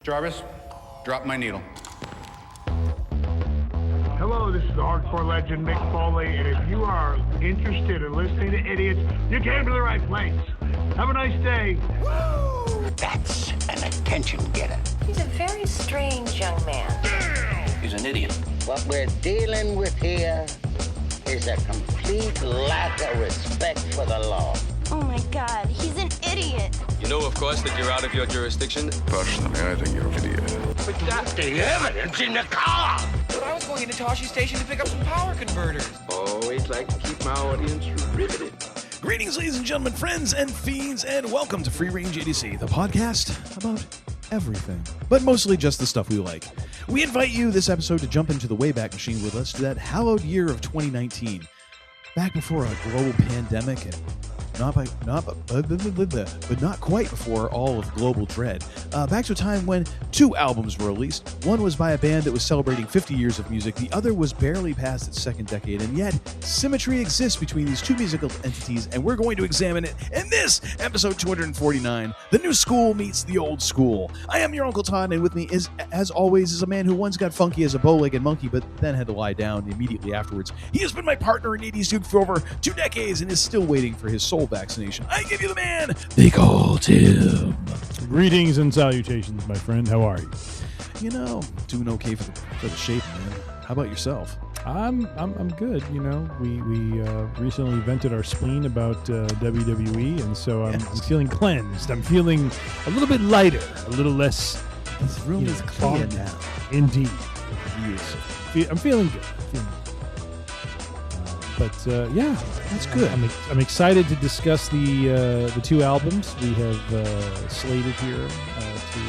Jarvis, drop my needle. Hello, this is the hardcore legend Mick Foley, and if you are interested in listening to idiots, you came to the right place. Have a nice day. Woo! That's an attention getter. He's a very strange young man. He's an idiot. What we're dealing with here is a complete lack of respect for the law. Oh my God, he's an idiot. You know, of course, that you're out of your jurisdiction. Personally, I think you're an idiot. But that's the evidence in the car. But I was going into Toshi Station to pick up some power converters. Always like to keep my audience riveted. Greetings, ladies and gentlemen, friends and fiends, and welcome to Free Range Idiocy, the podcast about everything, but mostly just the stuff we like. We invite you this episode to jump into the Wayback Machine with us to that hallowed year of 2019, back before a global pandemic and but not quite before all of global dread. Back to a time when two albums were released. One was by a band that was celebrating 50 years of music. The other was barely past its second decade, and yet symmetry exists between these two musical entities, and we're going to examine it in this episode 249, The New School Meets the Old School. I am your Uncle Todd, and with me, as always, is a man who once got funky as a bow-legged monkey, but then had to lie down immediately afterwards. He has been my partner in 80s Duke for over 2 decades and is still waiting for his soul vaccination. I give you the man they call Tim. Greetings and salutations, my friend. How are you? You know, doing okay for the shape, man. How about yourself? I'm good. You know, we recently vented our spleen about WWE, and so I'm feeling cleansed. I'm feeling a little bit lighter, a little less. This room is clear now. Indeed. Yes. I'm feeling good. Yeah, that's good. I'm excited to discuss the two albums we have slated here to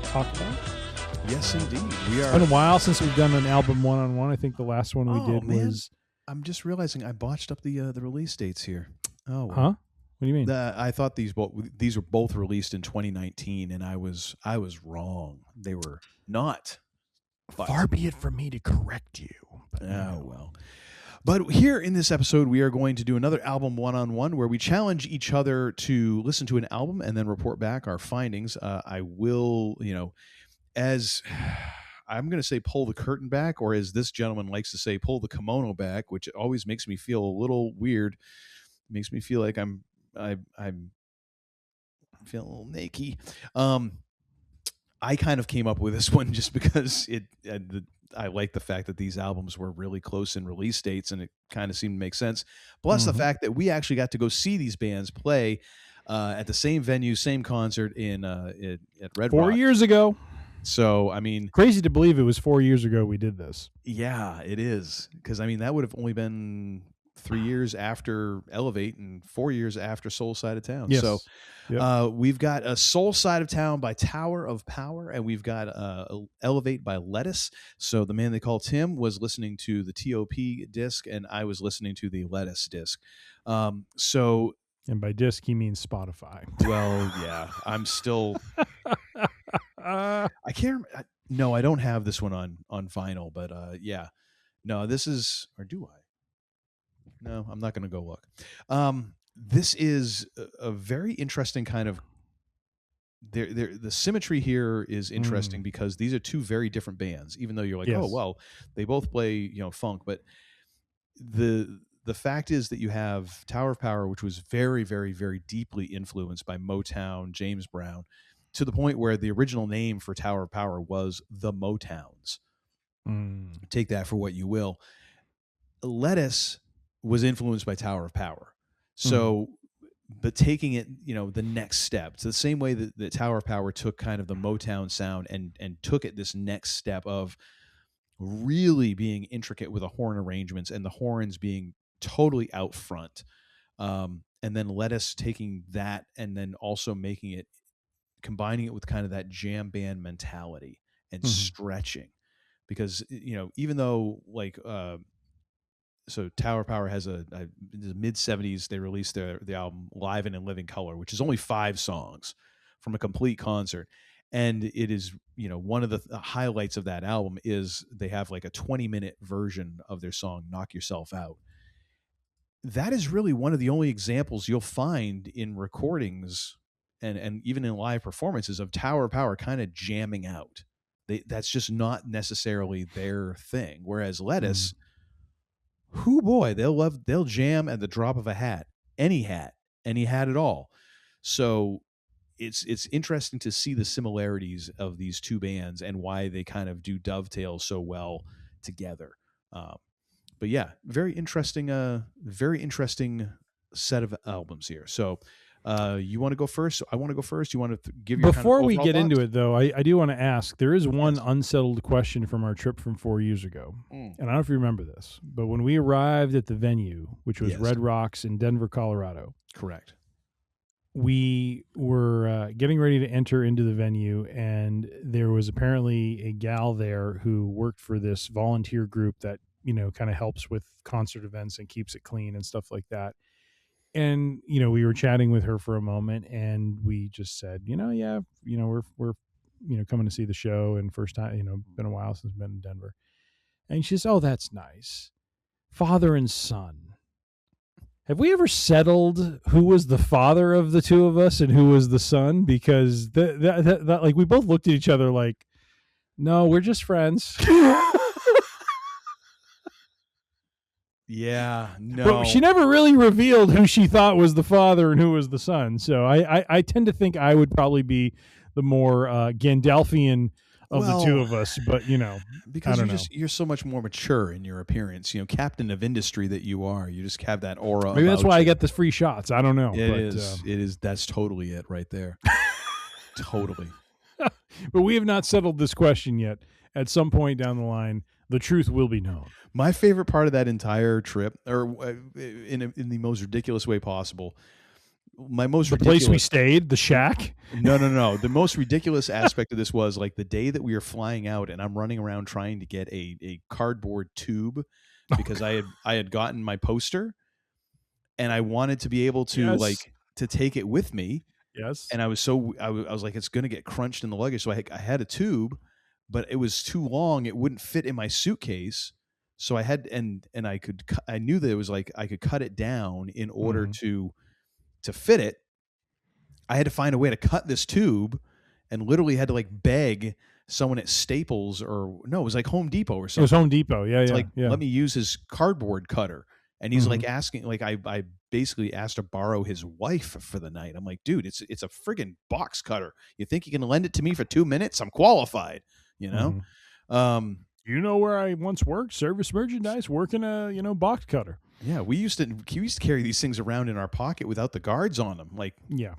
talk about. Yes, indeed. It's been a while since we've done an album one-on-one. I think the last one we did was... I'm just realizing I botched up the release dates here. Oh, huh? What do you mean? I thought these were both released in 2019, and I was wrong. They were not. Far be it from me to correct you. Well. But here in this episode, we are going to do another album one-on-one where we challenge each other to listen to an album and then report back our findings. I will, as I'm going to say, pull the curtain back, or as this gentleman likes to say, pull the kimono back, which always makes me feel a little weird. It makes me feel like I'm feeling a little naked. I kind of came up with this one just because I like the fact that these albums were really close in release dates, and it kind of seemed to make sense. Plus the fact that we actually got to go see these bands play at the same venue, same concert at Red Rock 4 years ago. So, I mean... Crazy to believe it was 4 years ago we did this. Yeah, it is. Because, I mean, that would have only been 3 years after Elevate and 4 years after Soul Side of Town. Yes. So Yep. we've got a Soul Side of Town by Tower of Power, and we've got Elevate by Lettuce. So the man they call Tim was listening to the TOP disc, and I was listening to the Lettuce disc. And by disc, he means Spotify. Well, yeah, I'm still... I can't... No, I don't have this one on vinyl, but yeah. No, this is... Or do I? No, I'm not going to go look. This is a very interesting kind of... The symmetry here is interesting because these are two very different bands, even though you're like, oh, well, they both play, funk, but the fact is that you have Tower of Power, which was very, very, very deeply influenced by Motown, James Brown, to the point where the original name for Tower of Power was the Motowns. Take that for what you will. Lettuce was influenced by Tower of Power. So, but taking it, the next step, it's the same way that Tower of Power took kind of the Motown sound and took it this next step of really being intricate with the horn arrangements and the horns being totally out front. And then Lettuce taking that and then also combining it with kind of that jam band mentality and stretching, because, even though so Tower Power has in the mid 70s, they released the album Live and in Living Color, which is only 5 songs from a complete concert. And it is, one of the highlights of that album is they have like a 20-minute version of their song, Knock Yourself Out. That is really one of the only examples you'll find in recordings and even in live performances of Tower of Power kind of jamming out. That's just not necessarily their thing. Whereas Lettuce, boy, they'll jam at the drop of a hat, any hat at all. So it's interesting to see the similarities of these two bands and why they kind of do dovetail so well together. But yeah, very interesting set of albums here. So you want to go first? I want to go first. You want to give your before we get thoughts? into it, though, I do want to ask. There is one unsettled question from our trip from 4 years ago, and I don't know if you remember this, but when we arrived at the venue, which was Red Rocks in Denver, Colorado, correct. We were getting ready to enter into the venue, and there was apparently a gal there who worked for this volunteer group that, kind of helps with concert events and keeps it clean and stuff like that. And, we were chatting with her for a moment, and we just said, we're coming to see the show, and first time, been a while since we've been in Denver. And she says, "Oh, that's nice. Father and son. Have we ever settled who was the father of the two of us and who was the son? Because that like, we both looked at each other like, no, we're just friends." Yeah, no. But she never really revealed who she thought was the father and who was the son. So I tend to think I would probably be the more Gandalfian of the two of us, but because you're so much more mature in your appearance, captain of industry that you are. You just have that aura. Maybe that's why I get the free shots. I don't know. It is. That's totally it right there. Totally. But we have not settled this question yet. At some point down the line, the truth will be known. My favorite part of that entire trip, or in the most ridiculous way possible, the place we stayed, the shack. No. The most ridiculous aspect of this was like the day that we were flying out, and I'm running around trying to get a cardboard tube because I had gotten my poster, and I wanted to be able to to take it with me. Yes. And I was like, it's going to get crunched in the luggage, so I had a tube, but it was too long; it wouldn't fit in my suitcase. So I had I knew that it was like I could cut it down in order to fit it. I had to find a way to cut this tube, and literally had to like beg someone at Staples it was like Home Depot or something. It was Home Depot, yeah. Let me use his cardboard cutter, and he's like asking, like I basically asked to borrow his wife for the night. I'm like, dude, it's a friggin' box cutter. You think you can lend it to me for 2 minutes? I'm qualified, You know where I once worked? Service merchandise, working a box cutter. Yeah, we used to carry these things around in our pocket without the guards on them. Like, yeah,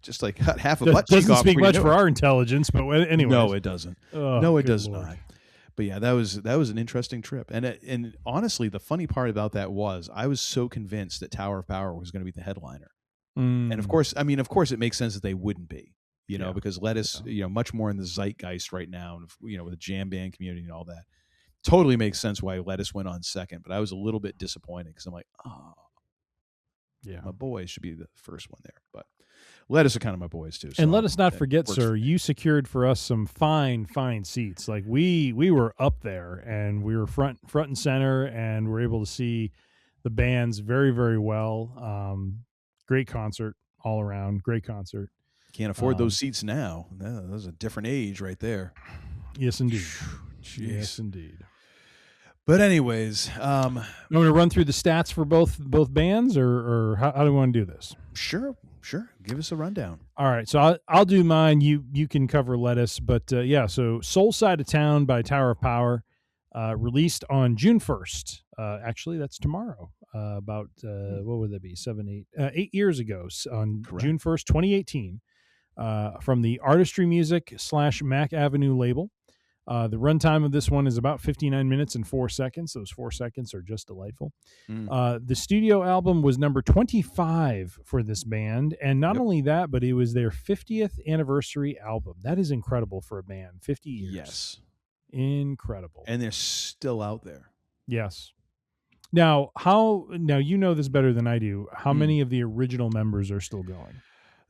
just like cut half a butt cheek off. Doesn't speak much for our intelligence, but anyway. No, it doesn't. Oh, no, it does Lord. not. But yeah, that was an interesting trip. And honestly, the funny part about that was I was so convinced that Tower of Power was going to be the headliner. And of course, it makes sense that they wouldn't be, because Lettuce, much more in the zeitgeist right now, and with the jam band community and all that. Totally makes sense why Lettuce went on second, but I was a little bit disappointed because I'm like, my boys should be the first one there. But Lettuce are kind of my boys too. So and let us not forget, sir, you secured for us some fine seats. Like we were up there, and we were front and center, and we're able to see the bands very, very well. Great concert all around. Great concert. Can't afford those seats now. That was a different age right there. Yes, indeed. Jeez. Yes, indeed. But anyways, you want me to run through the stats for both bands, or how do we want to do this? Sure. Give us a rundown. All right, so I'll do mine. You can cover Lettuce, but so Soul Side of Town by Tower of Power, released on June 1st. Actually, that's tomorrow. About what would that be? 8 years ago, on June 1st, 2018, from the Artistry Music / Mac Avenue label. The runtime of this one is about 59 minutes and 4 seconds. Those 4 seconds are just delightful. The studio album was number 25 for this band. And not only that, but it was their 50th anniversary album. That is incredible for a band. 50 years. Yes. Incredible. And they're still out there. Yes. Now, you know this better than I do. How many of the original members are still going?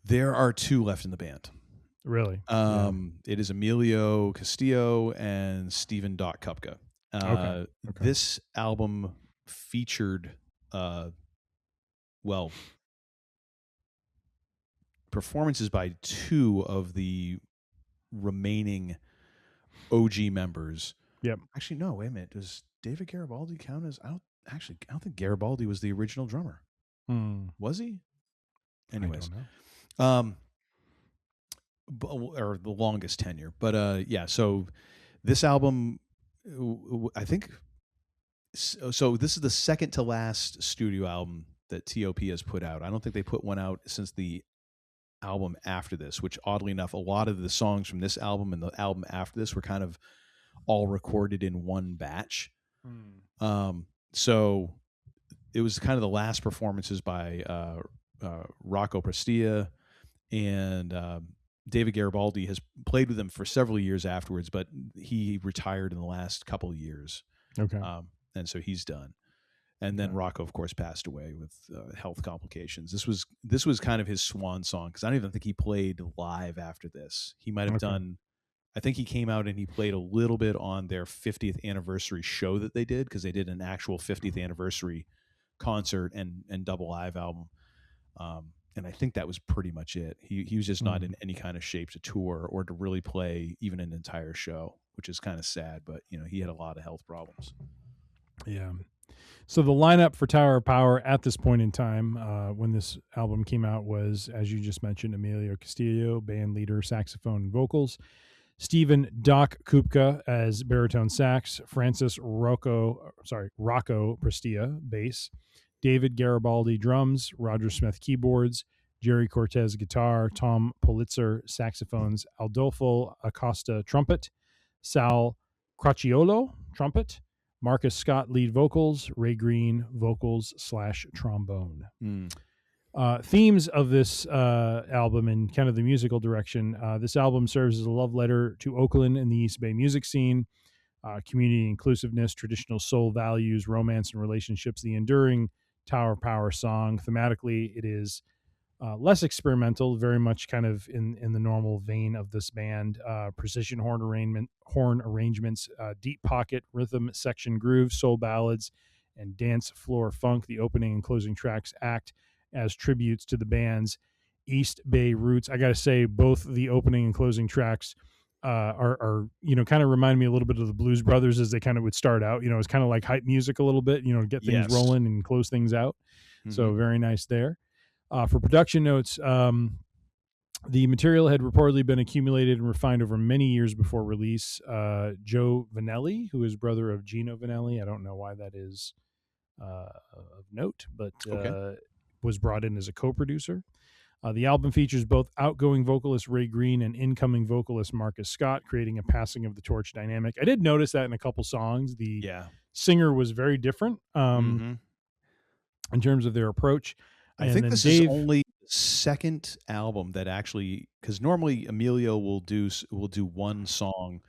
There are 2 left in the band. Really? It is Emilio Castillo and Stephen Doc Kupka. Okay. This album featured, performances by two of the remaining OG members. Yep. Actually, no. Wait a minute. Does David Garibaldi count as? I don't think Garibaldi was the original drummer. Was he? Anyways, I don't know. Or the longest tenure. But yeah. So this album, I think. So this is the second to last studio album that TOP has put out. I don't think they put one out since the album after this, which oddly enough, a lot of the songs from this album and the album after this were kind of all recorded in one batch. So it was kind of the last performances by Rocco Prestia, and David Garibaldi has played with them for several years afterwards, but he retired in the last couple of years. Okay. And so he's done. And then Rocco, of course, passed away with health complications. This was kind of his swan song, because I don't even think he played live after this. He might have done. I think he came out and he played a little bit on their 50th anniversary show that they did, because they did an actual 50th anniversary concert and double live album. And I think that was pretty much it. He was just not in any kind of shape to tour or to really play even an entire show, which is kind of sad. But he had a lot of health problems. Yeah. So the lineup for Tower of Power at this point in time, when this album came out, was, as you just mentioned, Emilio Castillo, band leader, saxophone, and vocals; Stephen Doc Kupka as baritone sax; Francis Rocco Prestia, bass; David Garibaldi, drums; Roger Smith, keyboards; Jerry Cortez, guitar; Tom Politzer, saxophones; Adolfo Acosta, trumpet; Sal Cracciolo, trumpet; Marcus Scott, lead vocals; Ray Green, vocals / trombone. Themes of this album and kind of the musical direction. This album serves as a love letter to Oakland and the East Bay music scene, community inclusiveness, traditional soul values, romance and relationships. The enduring Tower of Power song, thematically, it is less experimental, very much kind of in the normal vein of this band. Precision horn arrangements, deep pocket rhythm section grooves, soul ballads, and dance floor funk. The opening and closing tracks act as tributes to the band's East Bay roots. I got to say, both the opening and closing tracks are kind of remind me a little bit of the Blues Brothers as they kind of would start out. It's kind of like hype music a little bit, to get things rolling and close things out. So very nice there. For production notes, the material had reportedly been accumulated and refined over many years before release. Joe Vanelli, who is brother of Gino Vanelli, I don't know why that is of note, but was brought in as a co-producer. The album features both outgoing vocalist Ray Green and incoming vocalist Marcus Scott, creating a passing of the torch dynamic. I did notice that in a couple songs. The singer was very different in terms of their approach. I think this is only the second album that actually, because normally Emilio will do one song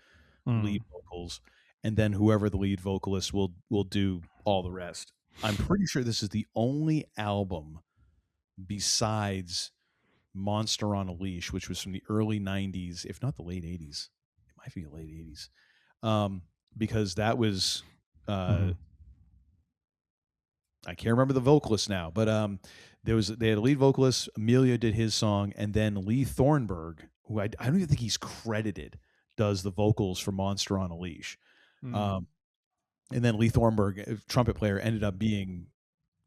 lead vocals, and then whoever the lead vocalist will do all the rest. I'm pretty sure this is the only album besides Monster on a Leash, which was from the early 90s, if not the late 80s. It might be the late 80s. Because that was I can't remember the vocalist now, but they had a lead vocalist. Emilio did his song, and then Lee Thornburg, who I don't even think he's credited, does the vocals for Monster on a Leash. And then Lee Thornburg, trumpet player, ended up being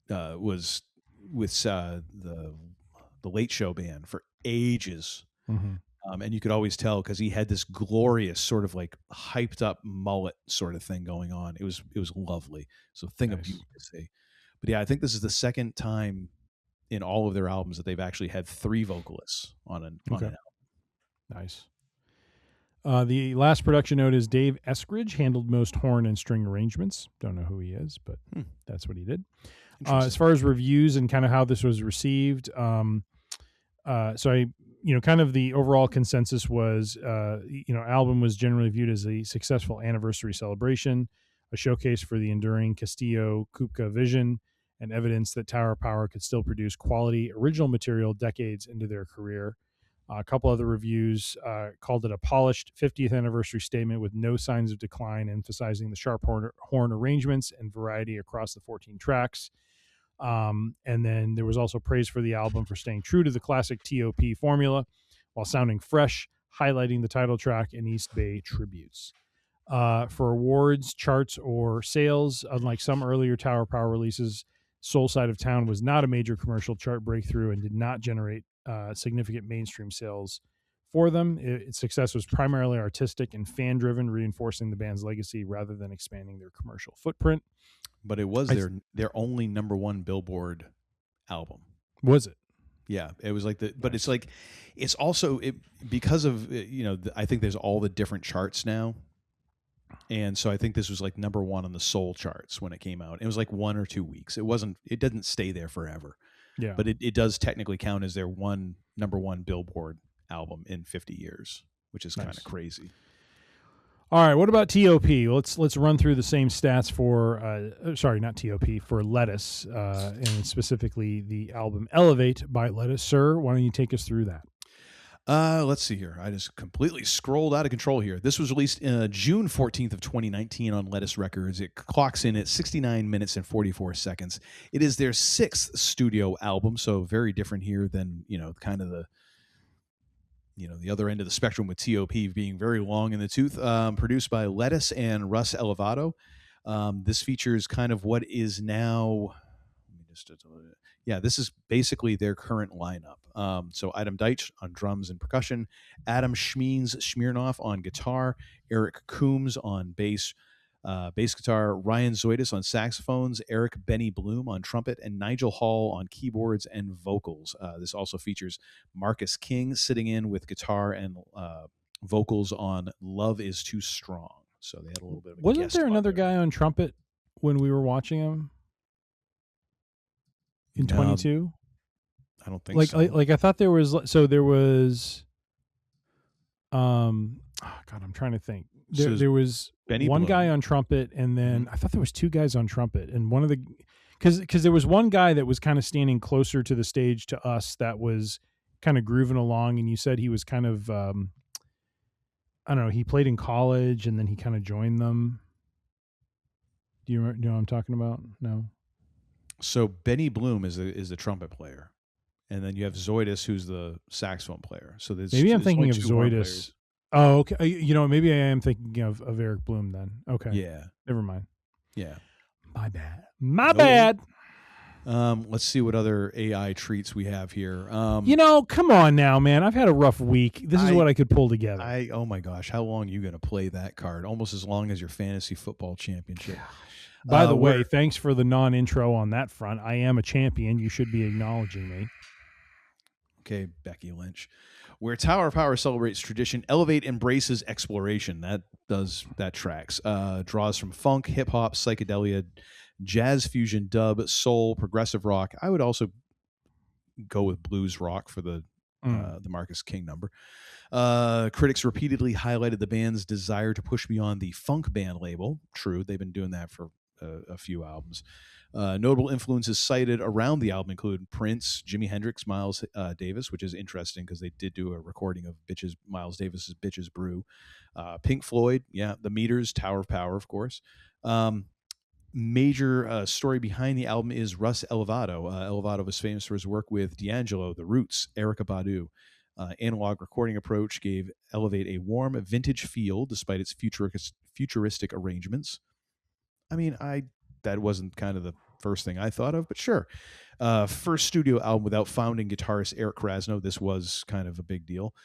was with the Late Show band for ages. And you could always tell because he had this glorious sort of like hyped up mullet sort of thing going on. It was lovely. So thing of beauty to see. But yeah, I think this is the second time in all of their albums that they've actually had three vocalists on an album. Nice. The last production note is Dave Eskridge handled most horn and string arrangements. Don't know who he is, but that's what he did. As far as reviews and kind of how this was received, kind of the overall consensus was, album was generally viewed as a successful anniversary celebration, a showcase for the enduring Castillo-Kupka vision, and evidence that Tower of Power could still produce quality original material decades into their career. A couple other reviews called it a polished 50th anniversary statement with no signs of decline, emphasizing the sharp horn arrangements and variety across the 14 tracks. And then there was also praise for the album for staying true to the classic TOP formula while sounding fresh, highlighting the title track and East Bay tributes. For awards, charts, or sales, unlike some earlier Tower Power releases, Soul Side of Town was not a major commercial chart breakthrough and did not generate significant mainstream sales for them. Its success was primarily artistic and fan-driven, reinforcing the band's legacy rather than expanding their commercial footprint. But it was their only number one Billboard album. Was it? Yeah, it was like but it's like, it's also because of I think there's all the different charts now, and so I think this was like number one on the soul charts when it came out. It was like 1 or 2 weeks. It didn't stay there forever. Yeah, but it does technically count as their number one Billboard album in 50 years, which is kind of crazy. All right, what about TOP? Let's run through the same stats for not TOP, for Lettuce, and specifically the album Elevate by Lettuce. Sir, why don't you take us through that? Let's see here. I just completely scrolled out of control here. This was released June 14th of 2019 on Lettuce Records. It clocks in at 69 minutes and 44 seconds. It is their 6th studio album, so very different here than, kind of the other end of the spectrum with TOP being very long in the tooth. Produced by Lettuce and Russ Elevato. This features kind of what is now... this is basically their current lineup. So Adam Deitch on drums and percussion, Adam Smirnoff on guitar, Eric Coombs on bass guitar, Ryan Zoidis on saxophones, Eric Benny Bloom on trumpet, and Nigel Hall on keyboards and vocals. This also features Marcus King sitting in with guitar and vocals on Love Is Too Strong. So they had a little bit of a Wasn't there another guy on trumpet when we were watching him? In 22? I don't think so. Like I thought there was, I'm trying to think. There was one guy on trumpet, and then I thought there was 2 guys on trumpet, and one of the, because there was one guy that was kind of standing closer to the stage to us that was kind of grooving along, and you said he was kind of, I don't know, he played in college, and then he kind of joined them. Do you know what I'm talking about? No. So Benny Bloom is the trumpet player, and then you have Zoidis, who's the saxophone player. So maybe I'm thinking of Zoidis. Oh, okay. Maybe I am thinking of Eric Bloom then. Okay. Yeah. Never mind. Yeah. My bad. My bad. Let's see what other AI treats we have here. Come on now, man. I've had a rough week. This is what I could pull together. Oh my gosh, how long are you going to play that card? Almost as long as your fantasy football championship. By the way, thanks for the non-intro on that front. I am a champion. You should be acknowledging me. Okay, Becky Lynch. Where Tower of Power celebrates tradition, Elevate embraces exploration. That tracks. Draws from funk, hip-hop, psychedelia, jazz fusion, dub, soul, progressive rock. I would also go with blues rock for the Marcus King number. Critics repeatedly highlighted the band's desire to push beyond the funk band label. True, they've been doing that for a few albums. Notable influences cited around the album include Prince, Jimi Hendrix, Miles Davis, which is interesting because they did do a recording of Miles Davis's Bitches Brew. Pink Floyd, The Meters, Tower of Power, of course. Major story behind the album is Russ Elevato. Elevato was famous for his work with D'Angelo, The Roots, Erykah Badu. Analog recording approach gave Elevate a warm, vintage feel despite its futuristic arrangements. I mean, that wasn't kind of the first thing I thought of, but sure. First studio album without founding guitarist Eric Krasno. This was kind of a big deal.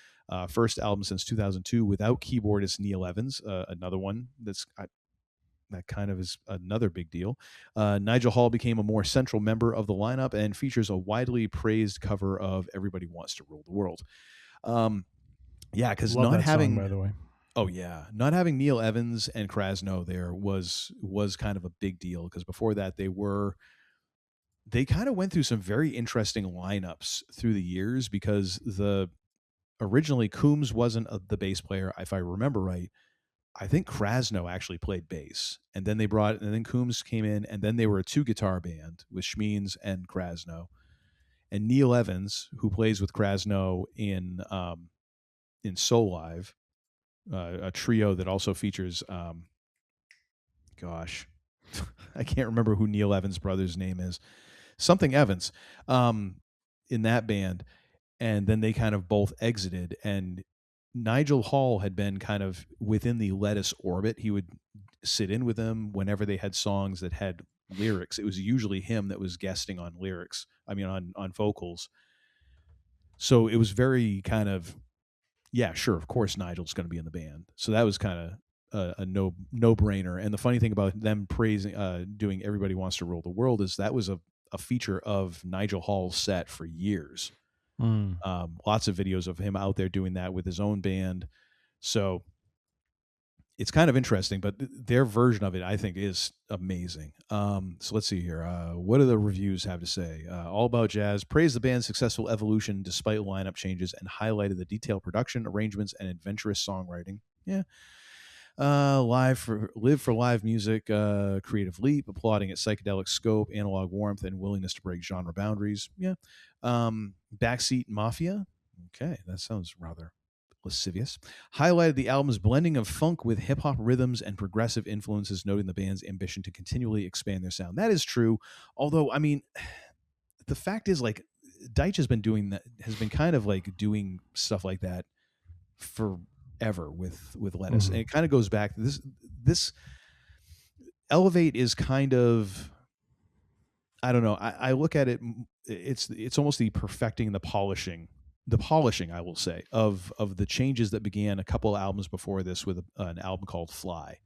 First album since 2002 without keyboardist Neil Evans. Another one that kind of is another big deal. Nigel Hall became a more central member of the lineup and features a widely praised cover of Everybody Wants to Rule the World. Because not having, by the way. Oh yeah, not having Neil Evans and Krasno there was kind of a big deal because before that they kind of went through some very interesting lineups through the years because originally Coombs wasn't the bass player, if I remember right. I think Krasno actually played bass, and then then Coombs came in, and then they were a 2-guitar band with Schmeens and Krasno, and Neil Evans, who plays with Krasno in Soul Live, a trio that also features, I can't remember who Neil Evans' brother's name is. something Evans, in that band, and then they kind of both exited. And Nigel Hall had been kind of within the Lettuce orbit. He would sit in with them whenever they had songs that had lyrics. It was usually him that was guesting on lyrics. I mean, on vocals. So it was very kind of, yeah, sure, of course Nigel's going to be in the band. So that was kind of a no brainer. And the funny thing about them praising, doing "Everybody Wants to Rule the World" is that was a feature of Nigel Hall's set for years. Lots of videos of him out there doing that with his own band. So it's kind of interesting, but their version of it, I think, is amazing. So let's see here. What do the reviews have to say? All About Jazz praised the band's successful evolution despite lineup changes and highlighted the detailed production arrangements and adventurous songwriting. Yeah. Live for live music, creative leap, applauding its psychedelic scope, analog warmth, and willingness to break genre boundaries. Yeah. Backseat Mafia. Okay, that sounds rather lascivious. Highlighted the album's blending of funk with hip-hop rhythms and progressive influences, noting the band's ambition to continually expand their sound. That is true, although, I mean, the fact is, like, Deitch has been doing that, has been kind of like doing stuff like that forever with Lettuce. And it kind of goes back to this Elevate is kind of, I don't know, I look at it, it's almost the perfecting, the polishing, I will say, of the changes that began a couple albums before this with an album called Fly.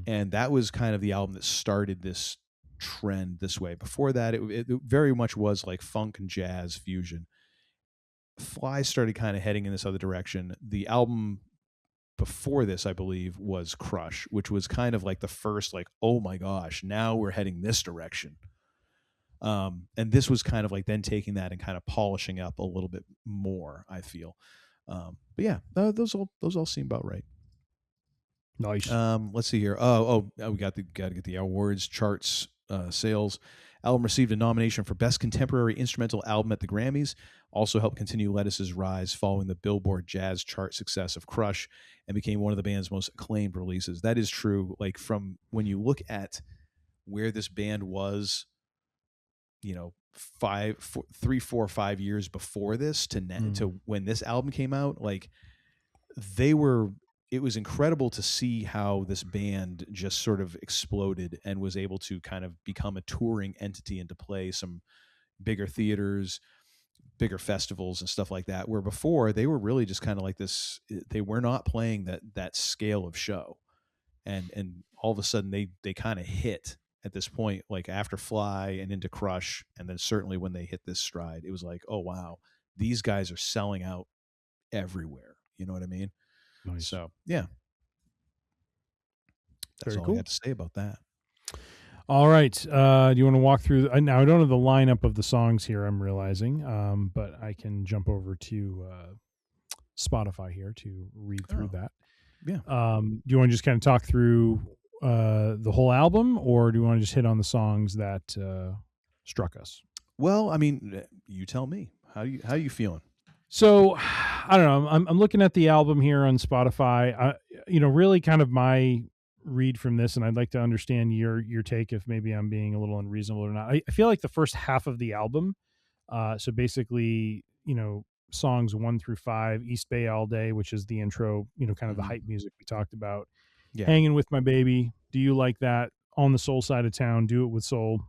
And that was kind of the album that started this trend this way. Before that, it very much was like funk and jazz fusion. Fly started kind of heading in this other direction. The album before this, I believe, was Crush, which was kind of like the first, like, oh my gosh, now we're heading this direction. And this was kind of like then taking that and kind of polishing up a little bit more, I feel. But yeah, those all seem about right. Nice. Let's see here. We got to get the awards charts, sales. Album received a nomination for Best Contemporary Instrumental Album at the Grammys. Also helped continue Lettuce's rise following the Billboard Jazz chart success of Crush, and became one of the band's most acclaimed releases. That is true. Like, from when you look at where this band was, you know, 3, 4, 5 years before this to when this album came out, like, it was incredible to see how this band just sort of exploded and was able to kind of become a touring entity and to play some bigger theaters, bigger festivals and stuff like that, where before they were really just kind of like this, they were not playing that scale of show. And all of a sudden they kind of hit at this point, like after Fly and into Crush. And then certainly when they hit this stride, it was like, oh wow, these guys are selling out everywhere. You know what I mean? Nice. So yeah, that's Very all cool. I got to say about that. All right. Do you want to walk through? Now, I don't have the lineup of the songs here, I'm realizing, but I can jump over to Spotify here to read through that. Yeah. Do you want to just kind of talk through the whole album, or do you want to just hit on the songs that struck us? Well, I mean, you tell me. How you feeling? So, I don't know. I'm looking at the album here on Spotify. Really kind of my read from this, and I'd like to understand your take if maybe I'm being a little unreasonable or not. I feel like the first half of the album, so basically, songs 1 through 5, East Bay All Day, which is the intro, kind of the hype music we talked about. Yeah. Hanging with My Baby, Do You Like That, On the Soul Side of Town, Do It With Soul.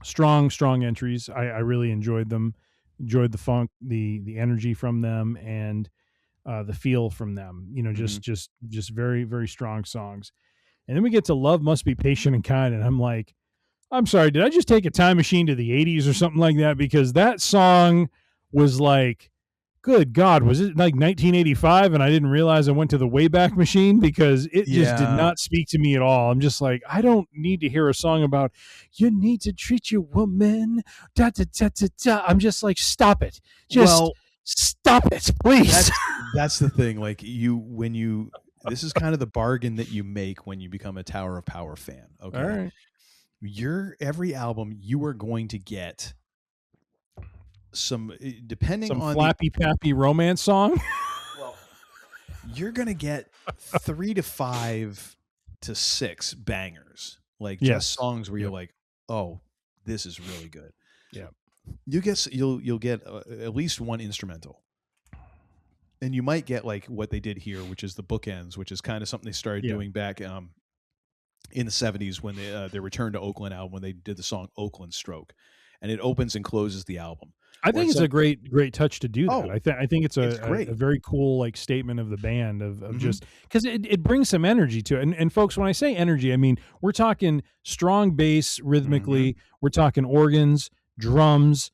Strong entries. I really enjoyed them. Enjoyed the funk, the energy from them, and the feel from them. Just very, very strong songs. And then we get to Love Must Be Patient and Kind, and I'm like, I'm sorry, did I just take a time machine to the 80s or something like that? Because that song was like, good God, was it like 1985 and I didn't realize I went to the Wayback Machine? Because it just did not speak to me at all. I'm just like, I don't need to hear a song about you need to treat your woman, da da da da da. I'm just like, stop it. Stop it, please. That's the thing. Like, this is kind of the bargain that you make when you become a Tower of Power fan. Okay. All right. Every album you are going to get some, depending some on flappy pappy romance song. Well, you're gonna get 3 to 5 to 6 bangers, like just songs where you're like, oh, this is really good. Yeah. You'll get at least one instrumental. And you might get like what they did here, which is the bookends, which is kind of something they started doing back in the 70s when they returned to Oakland album, when they did the song Oakland Stroke, and it opens and closes the album. I think it's a great touch to do that. Oh, I think it's a very cool like statement of the band of just because it brings some energy to it. And folks, when I say energy, I mean we're talking strong bass rhythmically, we're talking organs, drums,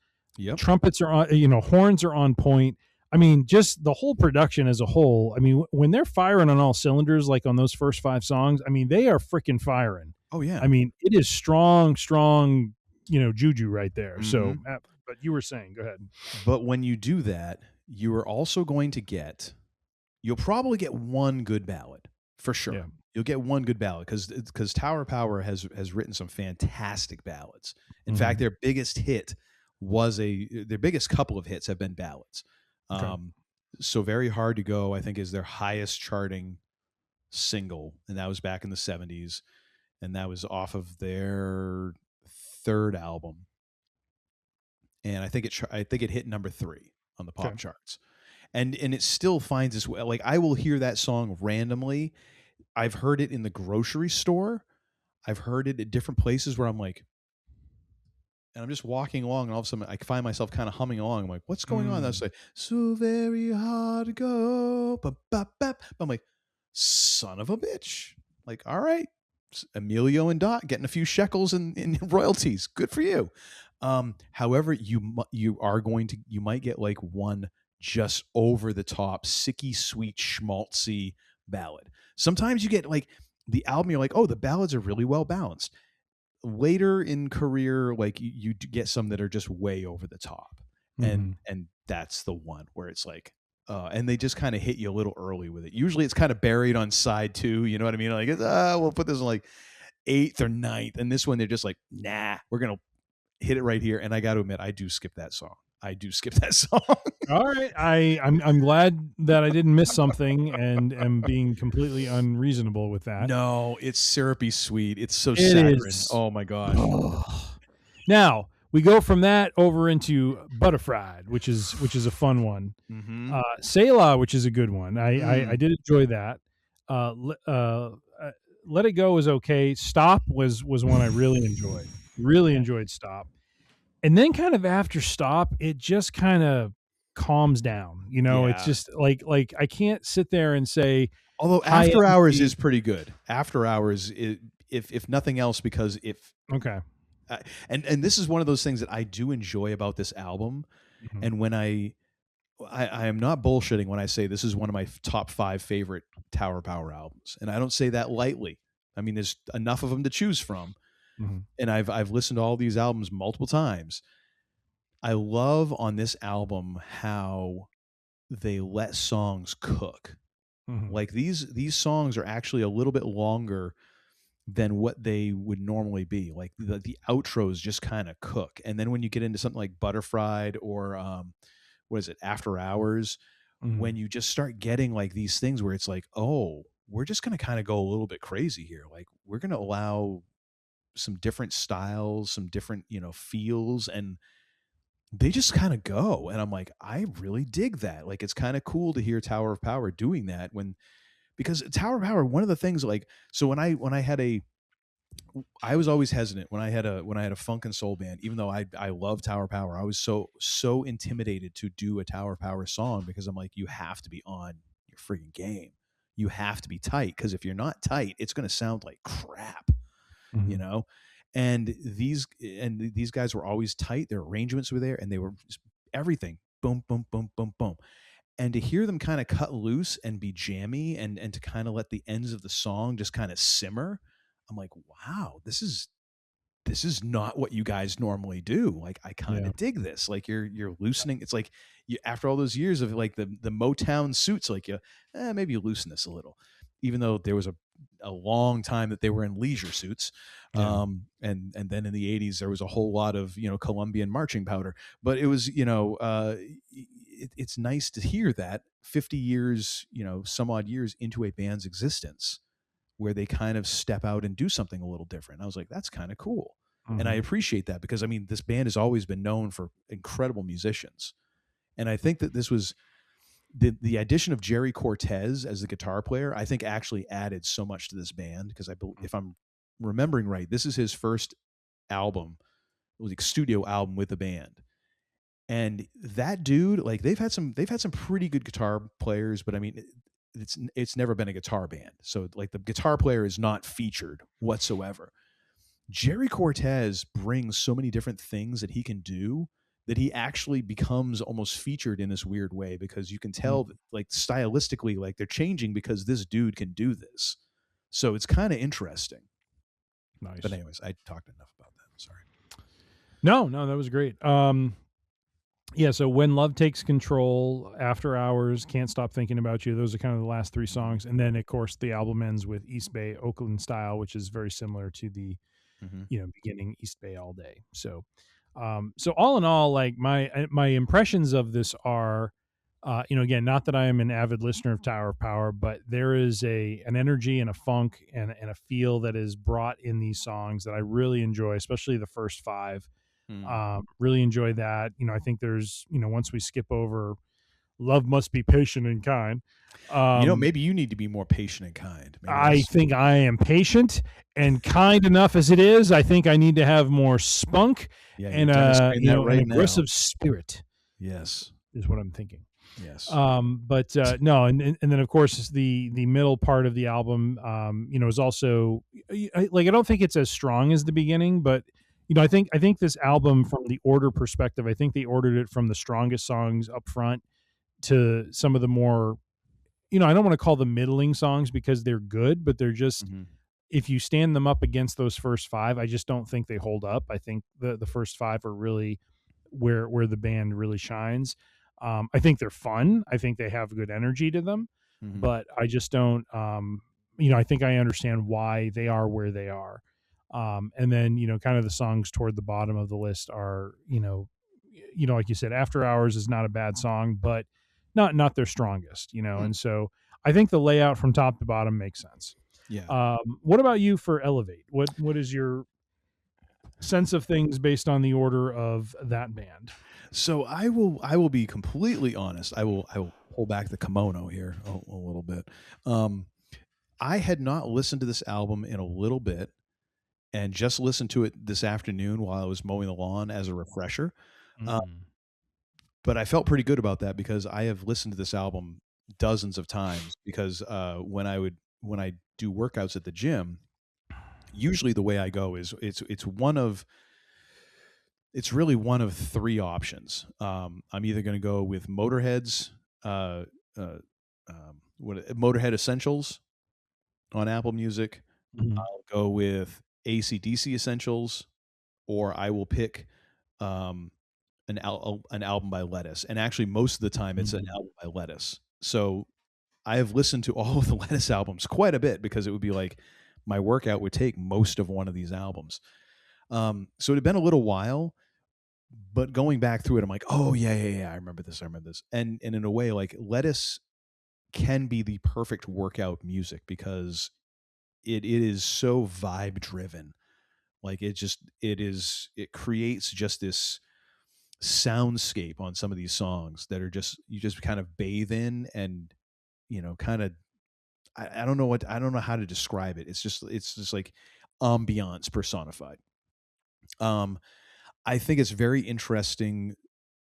trumpets are on, horns are on point. I mean, just the whole production as a whole. I mean, when they're firing on all cylinders, like on those first 5 songs, I mean, they are freaking firing. Oh yeah. I mean, it is strong, juju right there. So, but you were saying, go ahead. But when you do that, you are also going to you'll probably get one good ballad for sure. Yeah. You'll get one good ballad because Tower Power has written some fantastic ballads. In fact, their biggest hit their biggest couple of hits have been ballads. Okay. So Very Hard to Go, I think, is their highest charting single, and that was back in the 70s, and that was off of their 3rd album, and I think it hit number 3 on the pop charts, and it still finds its way. Like I will hear that song randomly. I've heard it in the grocery store. I've heard it at different places where I'm like, and I'm just walking along, and all of a sudden I find myself kind of humming along. I'm like, what's going on? That's like, so very hard to go. I'm like, son of a bitch. Like, all right, Emilio and Dot getting a few shekels in royalties. Good for you. However, you might get like one just over the top, sicky, sweet, schmaltzy ballad. Sometimes you get like the album, you're like, oh, the ballads are really well balanced. Later in career, like you get some that are just way over the top, and that's the one where it's like, and they just kind of hit you a little early with it. Usually, it's kind of buried on side 2. You know what I mean? Like, we'll put this on like 8th or 9th, and this one they're just like, nah, we're gonna hit it right here. And I got to admit, I do skip that song. All right, I'm glad that I didn't miss something and am being completely unreasonable with that. No, it's syrupy sweet. It's so saccharine. Oh my gosh. Now we go from that over into Butterfried, which is a fun one. Selah, which is a good one. I did enjoy that. Let It Go is okay. Stop was one I really enjoyed. Really enjoyed Stop. And then kind of after Stop, it just kind of calms down. It's just like I can't sit there and say. Although After Hours is pretty good. After Hours, if nothing else, because and this is one of those things that I do enjoy about this album. And when I am not bullshitting when I say this is one of my top 5 favorite Tower Power albums, and I don't say that lightly. I mean, there's enough of them to choose from. And I've listened to all these albums multiple times. I love on this album how they let songs cook. Like these songs are actually a little bit longer than what they would normally be. Like the outros just kind of cook. And then when you get into something like Butterfried or what is it, After Hours, when you just start getting like these things where it's like, oh, we're just going to kind of go a little bit crazy here. Like we're going to allow some different styles, some different, feels, and they just kind of go. And I'm like, I really dig that. Like, it's kind of cool to hear Tower of Power doing that because Tower of Power, one of the things like, so when I was always hesitant when I had a funk and soul band, even though I love Tower of Power, I was so intimidated to do a Tower of Power song because I'm like, you have to be on your friggin' game. You have to be tight. Cause if you're not tight, it's going to sound like crap. And these guys were always tight. Their arrangements were there, and they were just everything boom, boom, boom, boom, boom. And to hear them kind of cut loose and be jammy, and to kind of let the ends of the song just kind of simmer, I'm like, wow, this is not what you guys normally do. Like, I kind of dig this. Like you're loosening. It's like after all those years of like the Motown suits, like maybe you loosen this a little, even though there was a long time that they were in leisure suits. And then in the 80s, there was a whole lot of, Colombian marching powder, but it was, it's nice to hear that 50 years, some odd years into a band's existence where they kind of step out and do something a little different. I was like, that's kind of cool. And I appreciate that because, I mean, this band has always been known for incredible musicians. And I think that this was the addition of Jerry Cortez as the guitar player, I think actually added so much to this band because if I'm remembering right, this is his first album, like studio album with the band. And that dude, like they've had some pretty good guitar players, but I mean, it's never been a guitar band. So like the guitar player is not featured whatsoever. Jerry Cortez brings so many different things that he can do that he actually becomes almost featured in this weird way because you can tell that, like stylistically, like they're changing because this dude can do this. So it's kind of interesting. Nice. But anyways, I talked enough about that. Sorry. No, that was great. Yeah, so When Love Takes Control, After Hours, Can't Stop Thinking About You, those are kind of the last three songs. And then, of course, the album ends with East Bay, Oakland Style, which is very similar to the, beginning East Bay All Day. So, so all in all, like my impressions of this are, again, not that I am an avid listener of Tower of Power, but there is an energy and a funk and a feel that is brought in these songs that I really enjoy, especially the first five. Really enjoy that. I think there's, once we skip over Love Must Be Patient and Kind. Maybe you need to be more patient and kind. I think I am patient and kind enough as it is. I think I need to have more spunk and an aggressive spirit. Yes. Is what I'm thinking. Yes. But no, and then of course the middle part of the album, is also I don't think it's as strong as the beginning, but I think this album, from the order perspective, I think they ordered it from the strongest songs up front to some of the more, I don't want to call them middling songs because they're good, but they're just, if you stand them up against those first five, I just don't think they hold up. I think the first five are really where the band really shines. I think they're fun. I think they have good energy to them, but I just don't, I think I understand why they are where they are. And then, kind of the songs toward the bottom of the list are, like you said, After Hours is not a bad song, but not their strongest, and so I think the layout from top to bottom makes sense. Yeah. What about you for Elevate? What is your sense of things based on the order of that band? So I will be completely honest. I will pull back the kimono here a little bit. I had not listened to this album in a little bit, and just listened to it this afternoon while I was mowing the lawn as a refresher. But I felt pretty good about that because I have listened to this album dozens of times because when I do workouts at the gym, usually the way I go is it's really one of three options. I'm either going to go with Motorhead's Motorhead Essentials on Apple Music. I'll go with AC/DC Essentials, or I will pick an album by Lettuce. And actually, most of the time, it's an album by Lettuce. So I have listened to all of the Lettuce albums quite a bit because it would be like my workout would take most of one of these albums. So it had been a little while, but going back through it, I'm like, oh yeah, I remember this. And in a way, like Lettuce can be the perfect workout music because it is so vibe driven. Like it creates just this soundscape on some of these songs that are just, you just kind of bathe in and, kind of, I don't know how to describe it. It's just like ambiance personified. I think it's very interesting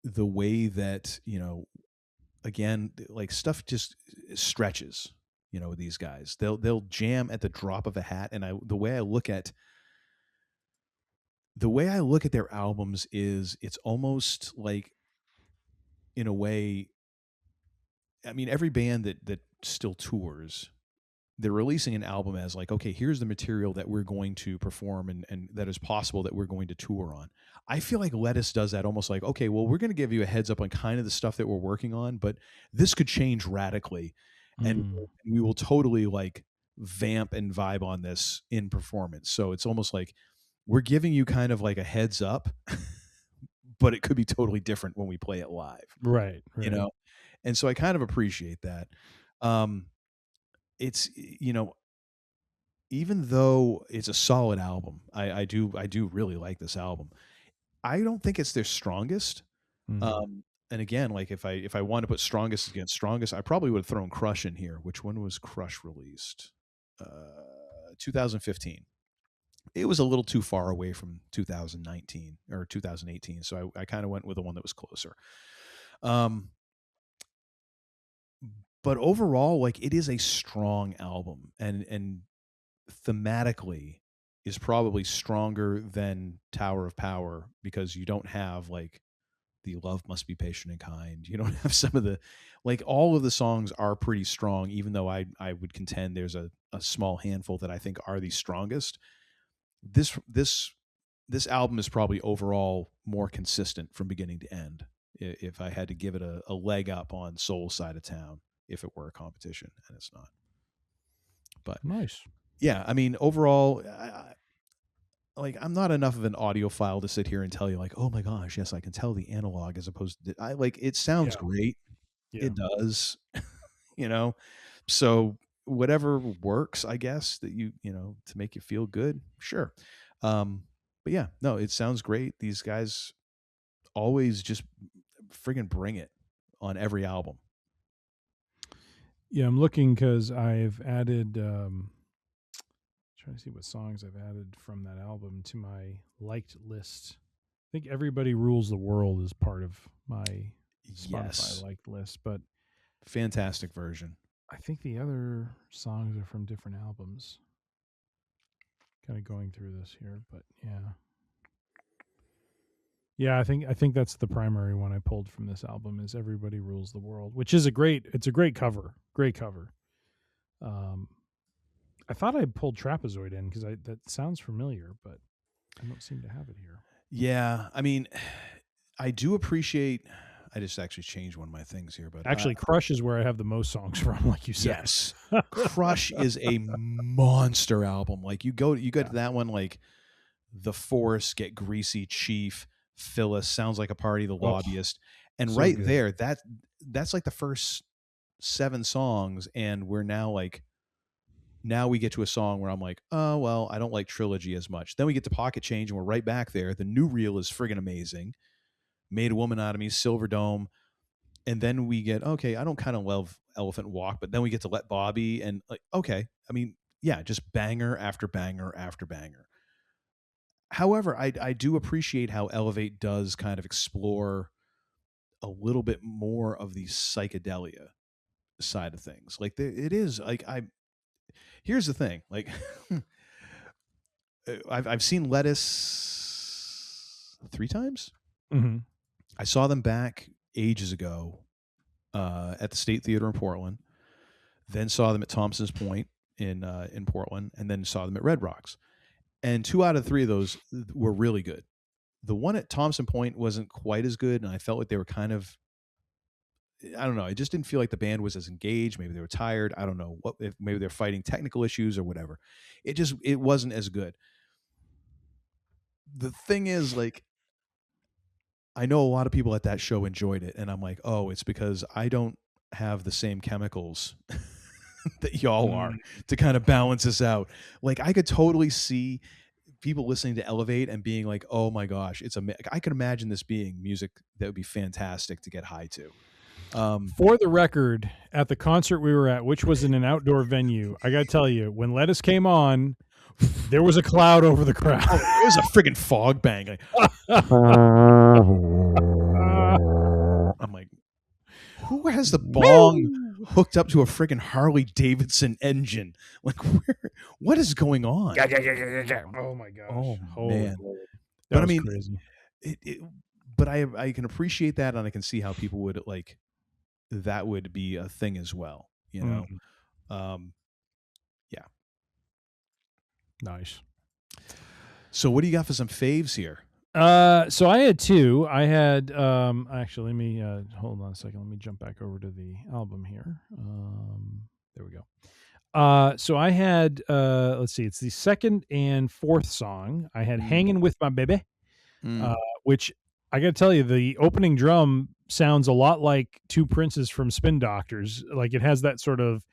the way that, again, like stuff just stretches, with these guys. They'll jam at the drop of a hat. And the way I look at their albums is it's almost like, in a way, I mean, every band that still tours, they're releasing an album as like, okay, here's the material that we're going to perform and that is possible that we're going to tour on. I feel like Lettuce does that almost like, okay, well, we're going to give you a heads up on kind of the stuff that we're working on, but this could change radically. And we will totally like vamp and vibe on this in performance. So it's almost like we're giving you kind of like a heads up, but it could be totally different when we play it live. Right. And so I kind of appreciate that. It's, even though it's a solid album, I do really like this album. I don't think it's their strongest. And again, like if I want to put strongest against strongest, I probably would have thrown Crush in here. Which one was Crush released? 2015. It was a little too far away from 2019 or 2018, so I kind of went with the one that was closer. But overall, like, it is a strong album, and thematically is probably stronger than Tower of Power, because you don't have like the Love Must Be Patient and Kind. You don't have some of the, like, all of the songs are pretty strong, even though I would contend there's a small handful that I think are the strongest. This album is probably overall more consistent from beginning to end, if I had to give it a leg up on Soul Side of Town, if it were a competition, and it's not. But nice. Yeah, I mean, overall, I'm not enough of an audiophile to sit here and tell you like, oh my gosh, yes, I can tell the analog as opposed to it sounds great. Yeah. It does. So whatever works, I guess, that to make you feel good, sure. But yeah, no, it sounds great. These guys always just friggin' bring it on every album. Yeah, I'm looking because I've added trying to see what songs I've added from that album to my liked list. I think Everybody Rules the World is part of my Spotify liked list, but fantastic version. I think the other songs are from different albums. Kind of going through this here, but yeah. Yeah, I think that's the primary one I pulled from this album is Everybody Rules the World, which is a great cover. Great cover. I thought I pulled Trapezoid in because that sounds familiar, but I don't seem to have it here. Yeah, I mean, I do appreciate. I just actually changed one of my things here, but actually, Crush is where I have the most songs from, like you said. Yes, Crush is a monster album. Like you go to that one, like The Force, Get Greasy, Chief, Phyllis, Sounds Like a Party, The Lobbyist, and so right good. There, that's like the first 7 songs, and we're now like. Now we get to a song where I'm like, oh, well, I don't like Trilogy as much. Then we get to Pocket Change, and we're right back there. The new reel is friggin' amazing. Made a Woman Out of Me, Silver Dome. And then we get, okay, I don't kind of love Elephant Walk, but then we get to Let Bobby, and like, okay. I mean, yeah, just banger after banger after banger. However, I do appreciate how Elevate does kind of explore a little bit more of the psychedelia side of things. Like, it is, like, here's the thing, like I've seen Lettuce 3 times. Mm-hmm. I saw them back ages ago at the State Theater in Portland. Then saw them at Thompson's Point in Portland, and then saw them at Red Rocks. And 2 out of 3 of those were really good. The one at Thompson Point wasn't quite as good, and I felt like they were kind of. I don't know. I just didn't feel like the band was as engaged. Maybe they were tired. I don't know if maybe they're fighting technical issues or whatever. It wasn't as good. The thing is, like, I know a lot of people at that show enjoyed it, and I'm like, oh, it's because I don't have the same chemicals that y'all are to kind of balance this out. Like, I could totally see people listening to Elevate and being like, oh my gosh, I could imagine this being music that would be fantastic to get high to. For the record, at the concert we were at, which was in an outdoor venue, I got to tell you, when Lettuce came on, there was a cloud over the crowd. Oh, it was a friggin' fog bang. Like, I'm like, who has the bong hooked up to a friggin' Harley Davidson engine? Like, what is going on? Oh my gosh. Oh man. But I mean, crazy. But I can appreciate that, and I can see how people would like. That would be a thing as well, you know? Yeah. Nice. So what do you got for some faves here? So I had 2. I had, actually, let me, hold on a second. Let me jump back over to the album here. There we go. So I had, let's see, it's the 2nd and 4th song. I had Hanging With My Baby, which I got to tell you, the opening drum sounds a lot like Two Princes from Spin Doctors. Like, it has that sort of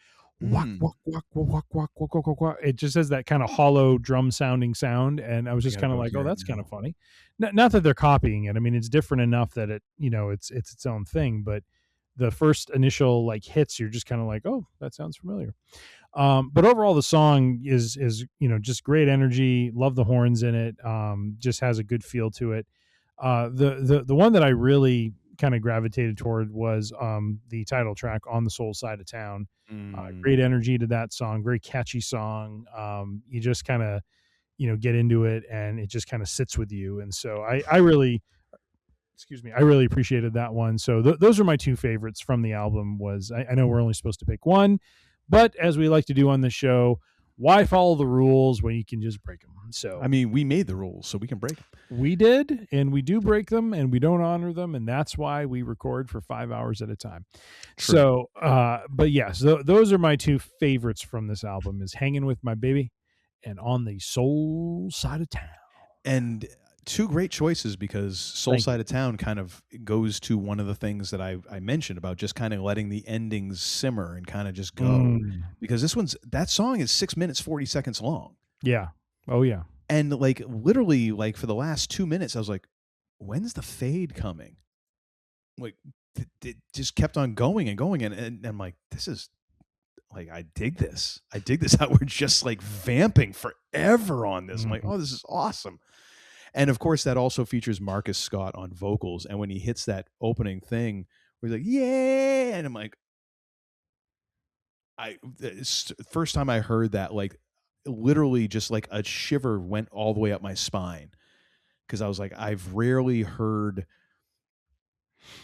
Walk, walk, walk, walk, walk, walk, walk, walk, walk, walk. It just has that kind of hollow drum sounding sound, and I was just kind of like, "Oh, that's kind of funny." Not that they're copying it. I mean, it's different enough that it's its own thing. But the first initial like hits, you're just kind of like, "Oh, that sounds familiar." But overall, the song is just great energy. Love the horns in it. Just has a good feel to it. The one that I really kind of gravitated toward was the title track, "On the Soul Side of Town." Great energy to that song. Very catchy song. You just kind of get into it, and it just kind of sits with you. And so I really, excuse me, I really appreciated that one. So those are my two favorites from the album. I know we're only supposed to pick one, but as we like to do on the show, why follow the rules when you can just break them? So I mean, we made the rules, so we can break them. We did, and we do break them, and we don't honor them, and that's why we record for 5 hours at a time. True. So, but yes, those are my two favorites from this album: is "Hanging with My Baby" and "On the Soul Side of Town." And two great choices, because Soul Side of Town kind of goes to one of the things that I mentioned about just kind of letting the endings simmer and kind of just go. Because that song is 6 minutes, 40 seconds long. Yeah. Oh yeah. And like literally like for the last 2 minutes, I was like, when's the fade coming? Like it just kept on going and going. And I'm like, this is like, I dig this. I dig this how we're just like vamping forever on this. I'm like, oh, this is awesome. And of course, that also features Marcus Scott on vocals. And when he hits that opening thing, we're like, yeah. And I'm like, first time I heard that, like literally just like a shiver went all the way up my spine. Because I was like, I've rarely heard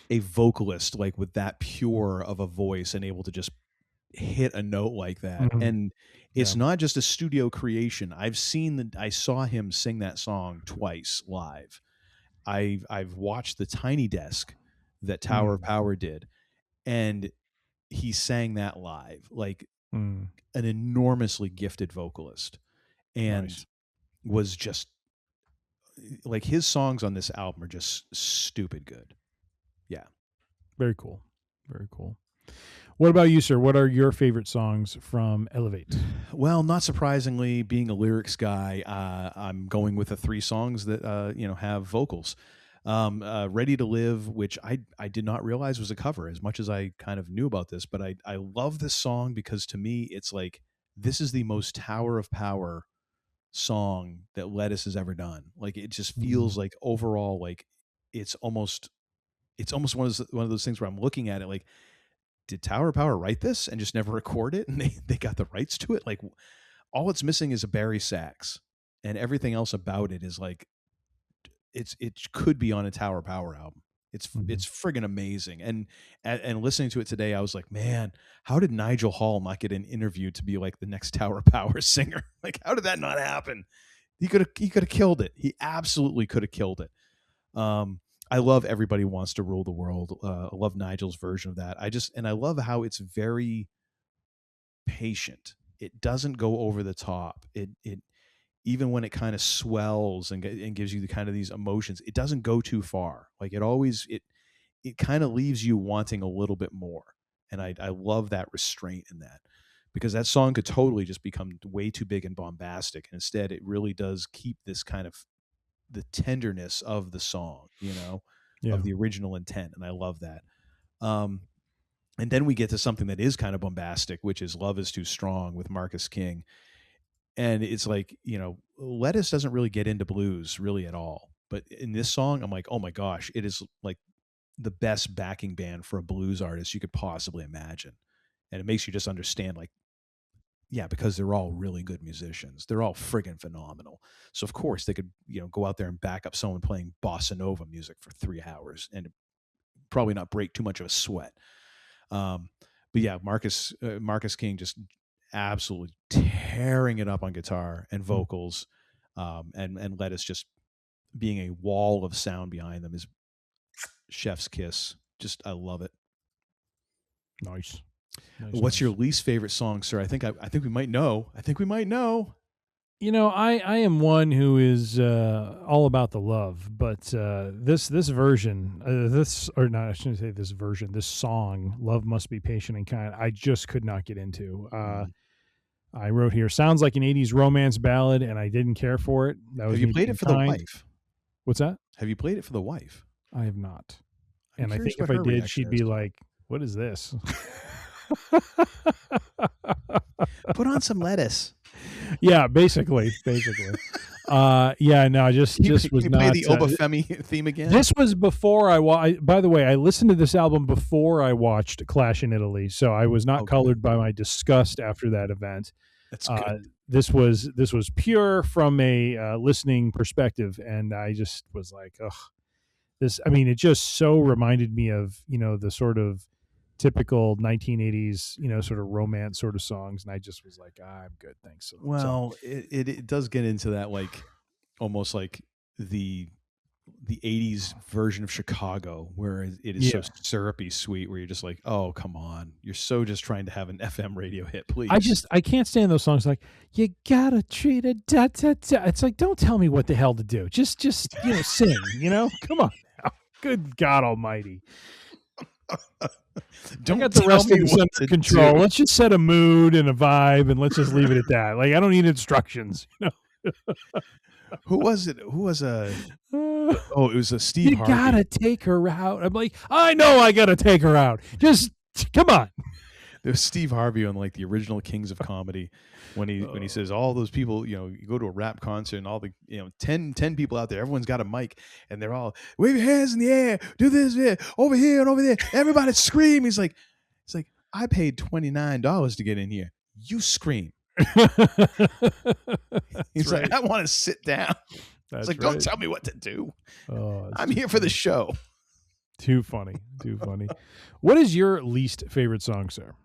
a vocalist like with that pure of a voice and able to just hit a note like that. And it's not just a studio creation. I saw him sing that song twice live. I've watched the Tiny Desk that Tower of Power did, and he sang that live, like an enormously gifted vocalist, and was just like, his songs on this album are just stupid good. Yeah. Very cool. Very cool. What about you, sir? What are your favorite songs from Elevate? Well, not surprisingly, being a lyrics guy, I'm going with the 3 songs that have vocals. Ready to Live, which I did not realize was a cover, as much as I kind of knew about this, but I love this song because to me it's like, this is the most Tower of Power song that Lettuce has ever done. Like, it just feels like overall, like it's almost one of those things where I'm looking at it like, did Tower of Power write this and just never record it, and they got the rights to it? Like, all it's missing is a Barry sax, and everything else about it is like, it could be on a Tower of Power album. It's friggin' amazing. And listening to it today, I was like, man, how did Nigel Hall not get an interview to be like the next Tower of Power singer? Like, how did that not happen? He could have killed it. He absolutely could have killed it. I love Everybody Wants to Rule the World. I love Nigel's version of that. I love how it's very patient. It doesn't go over the top. It even when it kind of swells and gives you the kind of these emotions, it doesn't go too far. Like, it kind of leaves you wanting a little bit more. And I love that restraint in that, because that song could totally just become way too big and bombastic. And instead, it really does keep this kind of the tenderness of the song, of the original intent. And I love that. And then we get to something that is kind of bombastic, which is Love Is Too Strong with Marcus King. And it's like, Lettuce doesn't really get into blues really at all. But in this song, I'm like, oh my gosh, it is like the best backing band for a blues artist you could possibly imagine. And it makes you just understand, like, yeah, because they're all really good musicians. They're all friggin' phenomenal. So of course they could, go out there and back up someone playing bossa nova music for 3 hours and probably not break too much of a sweat. But yeah, Marcus King just absolutely tearing it up on guitar and vocals, and Lettuce just being a wall of sound behind them is chef's kiss. Just, I love it. Nice. What's your least favorite song, sir? I think we might know. I am one who is all about the love, but this version, I shouldn't say this version, this song, "Love Must Be Patient and Kind," I just could not get into. I wrote here, sounds like an '80s romance ballad, and I didn't care for it. That was Have you me played being it for the kind. wife? What's that? Have you played it for the wife? I have not. I'm And I curious think if what I her did, reaction she'd be is. like, "What is this?" Put on some lettuce. Yeah, basically. Yeah, no, just was Can you not. play the Obafemi theme again? This was before by the way, I listened to this album before I watched Clash in Italy, so I was not colored by my disgust after that event. That's good. This was pure from a listening perspective, and I just was like, ugh. It just so reminded me of, the sort of typical 1980s, sort of romance sort of songs, and I just was like, I'm good, thanks. Well, it does get into that, like, almost like the 80s version of Chicago, where it is so syrupy sweet, where you're just like, oh, come on, you're so just trying to have an FM radio hit, please. I can't stand those songs like, you gotta treat it da da da. It's like, don't tell me what the hell to do, just sing, come on now. Good God Almighty. Don't got the rest of this under control. Do. Let's just set a mood and a vibe, and let's just leave it at that. Like, I don't need instructions. Who was it? Who was it was a Steve Harvey. You gotta take her out. I'm like, I know I gotta take her out. Just come on. There's Steve Harvey on, like, the original Kings of Comedy, when he says all those people, you go to a rap concert and all the 10 people out there, everyone's got a mic and they're all wave your hands in the air, do this here, over here and over there, everybody scream. It's like I paid $29 to get in here. You scream. He's right. like, I want to sit down. That's it's like, right. Don't tell me what to do. Oh, I'm here for the show. Too funny. What is your least favorite song, sir?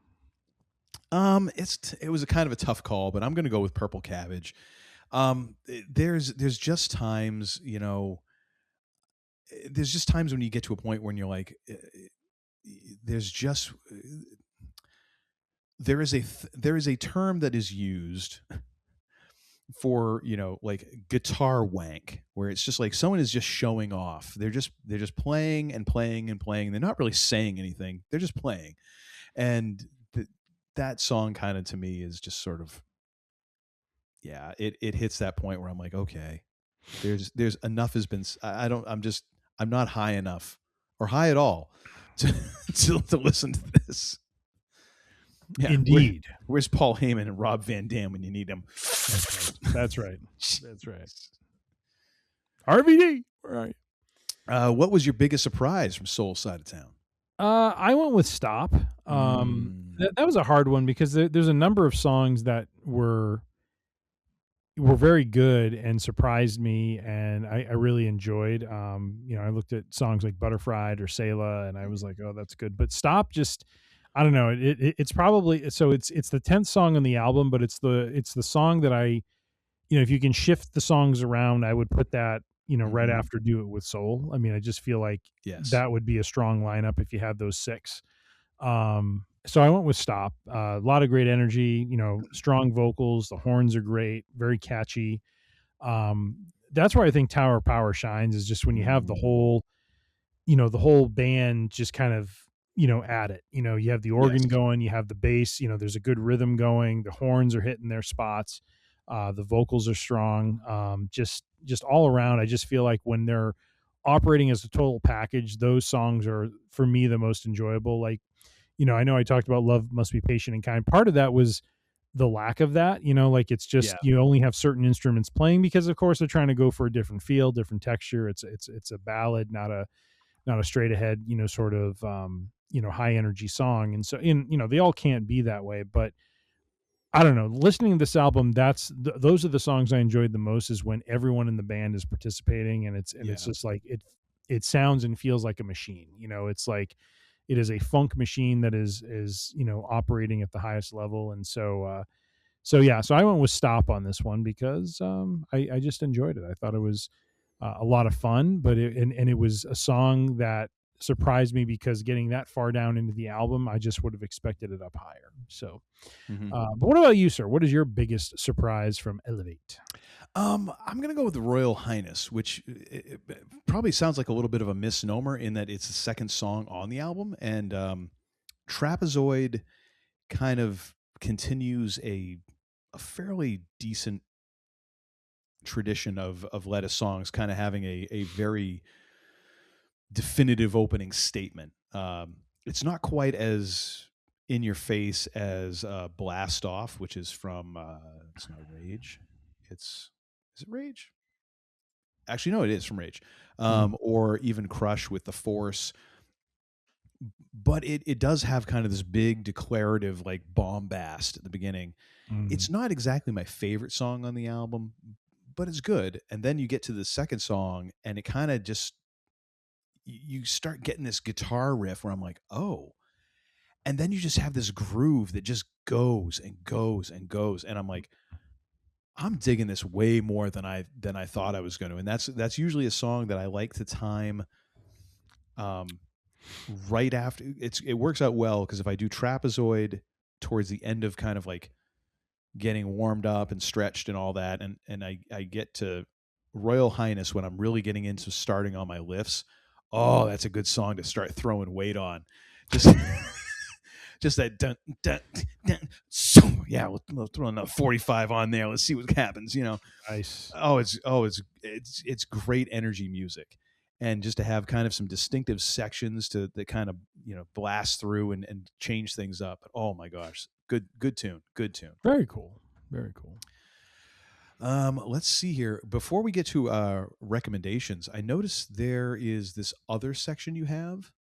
It was a kind of a tough call, but I'm going to go with Purple Cabbage. There's just times, there's just times when you get to a point when you're like, there is a term that is used for, like guitar wank, where it's just like someone is just showing off. They're just playing and playing and playing. They're not really saying anything. They're just playing. And that song kind of, to me, is just sort of, it hits that point where I'm like, okay, there's enough has been, I'm not high enough or high at all to listen to this. Yeah, indeed. Where's Paul Heyman and Rob Van Dam when you need them? That's right. RVD. All right. What was your biggest surprise from Soul Side of Town? I went with Stop. That was a hard one because there's a number of songs that were very good and surprised me, and I really enjoyed. I looked at songs like Butterfried or Selah, and I was like, oh, that's good. But Stop, just, I don't know. It's probably, so it's the 10th song on the album, but it's the song that I, if you can shift the songs around, I would put that, right after Do It With Soul. I just feel like that would be a strong lineup if you had those 6. So I went with Stop. A lot of great energy, strong vocals. The horns are great, very catchy. That's where I think Tower of Power shines, is just when you have the whole band just kind of, at it. You have the organ going, you have the bass, there's a good rhythm going, the horns are hitting their spots, the vocals are strong. Just all around, I just feel like when they're operating as a total package, those songs are, for me, the most enjoyable. Like, I know I talked about Love Must Be Patient and Kind. Part of that was the lack of that, like it's just, you only have certain instruments playing because, of course, they're trying to go for a different feel, different texture. It's a ballad, not a straight ahead, sort of, high energy song. And so, they all can't be that way, but I don't know, listening to this album, those are the songs I enjoyed the most, is when everyone in the band is participating, and it's just like, it sounds and feels like a machine. It's like, it is a funk machine that is operating at the highest level. And so I went with Stop on this one because I just enjoyed it. I thought it was a lot of fun, but it was a song that surprised me because getting that far down into the album, I just would have expected it up higher. So, but what about you, sir? What is your biggest surprise from Elevate? I'm going to go with the Royal Highness, which it probably sounds like a little bit of a misnomer in that it's the second song on the album. And Trapezoid kind of continues a fairly decent tradition of Lettuce songs kind of having a very definitive opening statement. It's not quite as in your face as Blast Off, which is from it's not Rage. Is it Rage? Actually, no, it is from Rage. Or even Crush with The Force. But it does have kind of this big declarative like bombast at the beginning. It's not exactly my favorite song on the album, but it's good. And then you get to the second song and it kind of just, you start getting this guitar riff where I'm like, oh. And then you just have this groove that just goes and goes and goes. And I'm like, I'm digging this way more than I thought I was going to. And that's usually a song that I like to time right after. It works out well because if I do Trapezoid towards the end of kind of like getting warmed up and stretched and all that, and I get to Royal Highness when I'm really getting into starting on my lifts. Oh, that's a good song to start throwing weight on. Just that dun, dun, dun, so yeah, we'll throw another 45 on there. Let's see what happens. Nice. It's great energy music, and just to have kind of some distinctive sections that kind of blast through and change things up. Oh my gosh, good tune. Very cool. Very cool. Let's see here. Before we get to recommendations, I noticed there is this other section you have.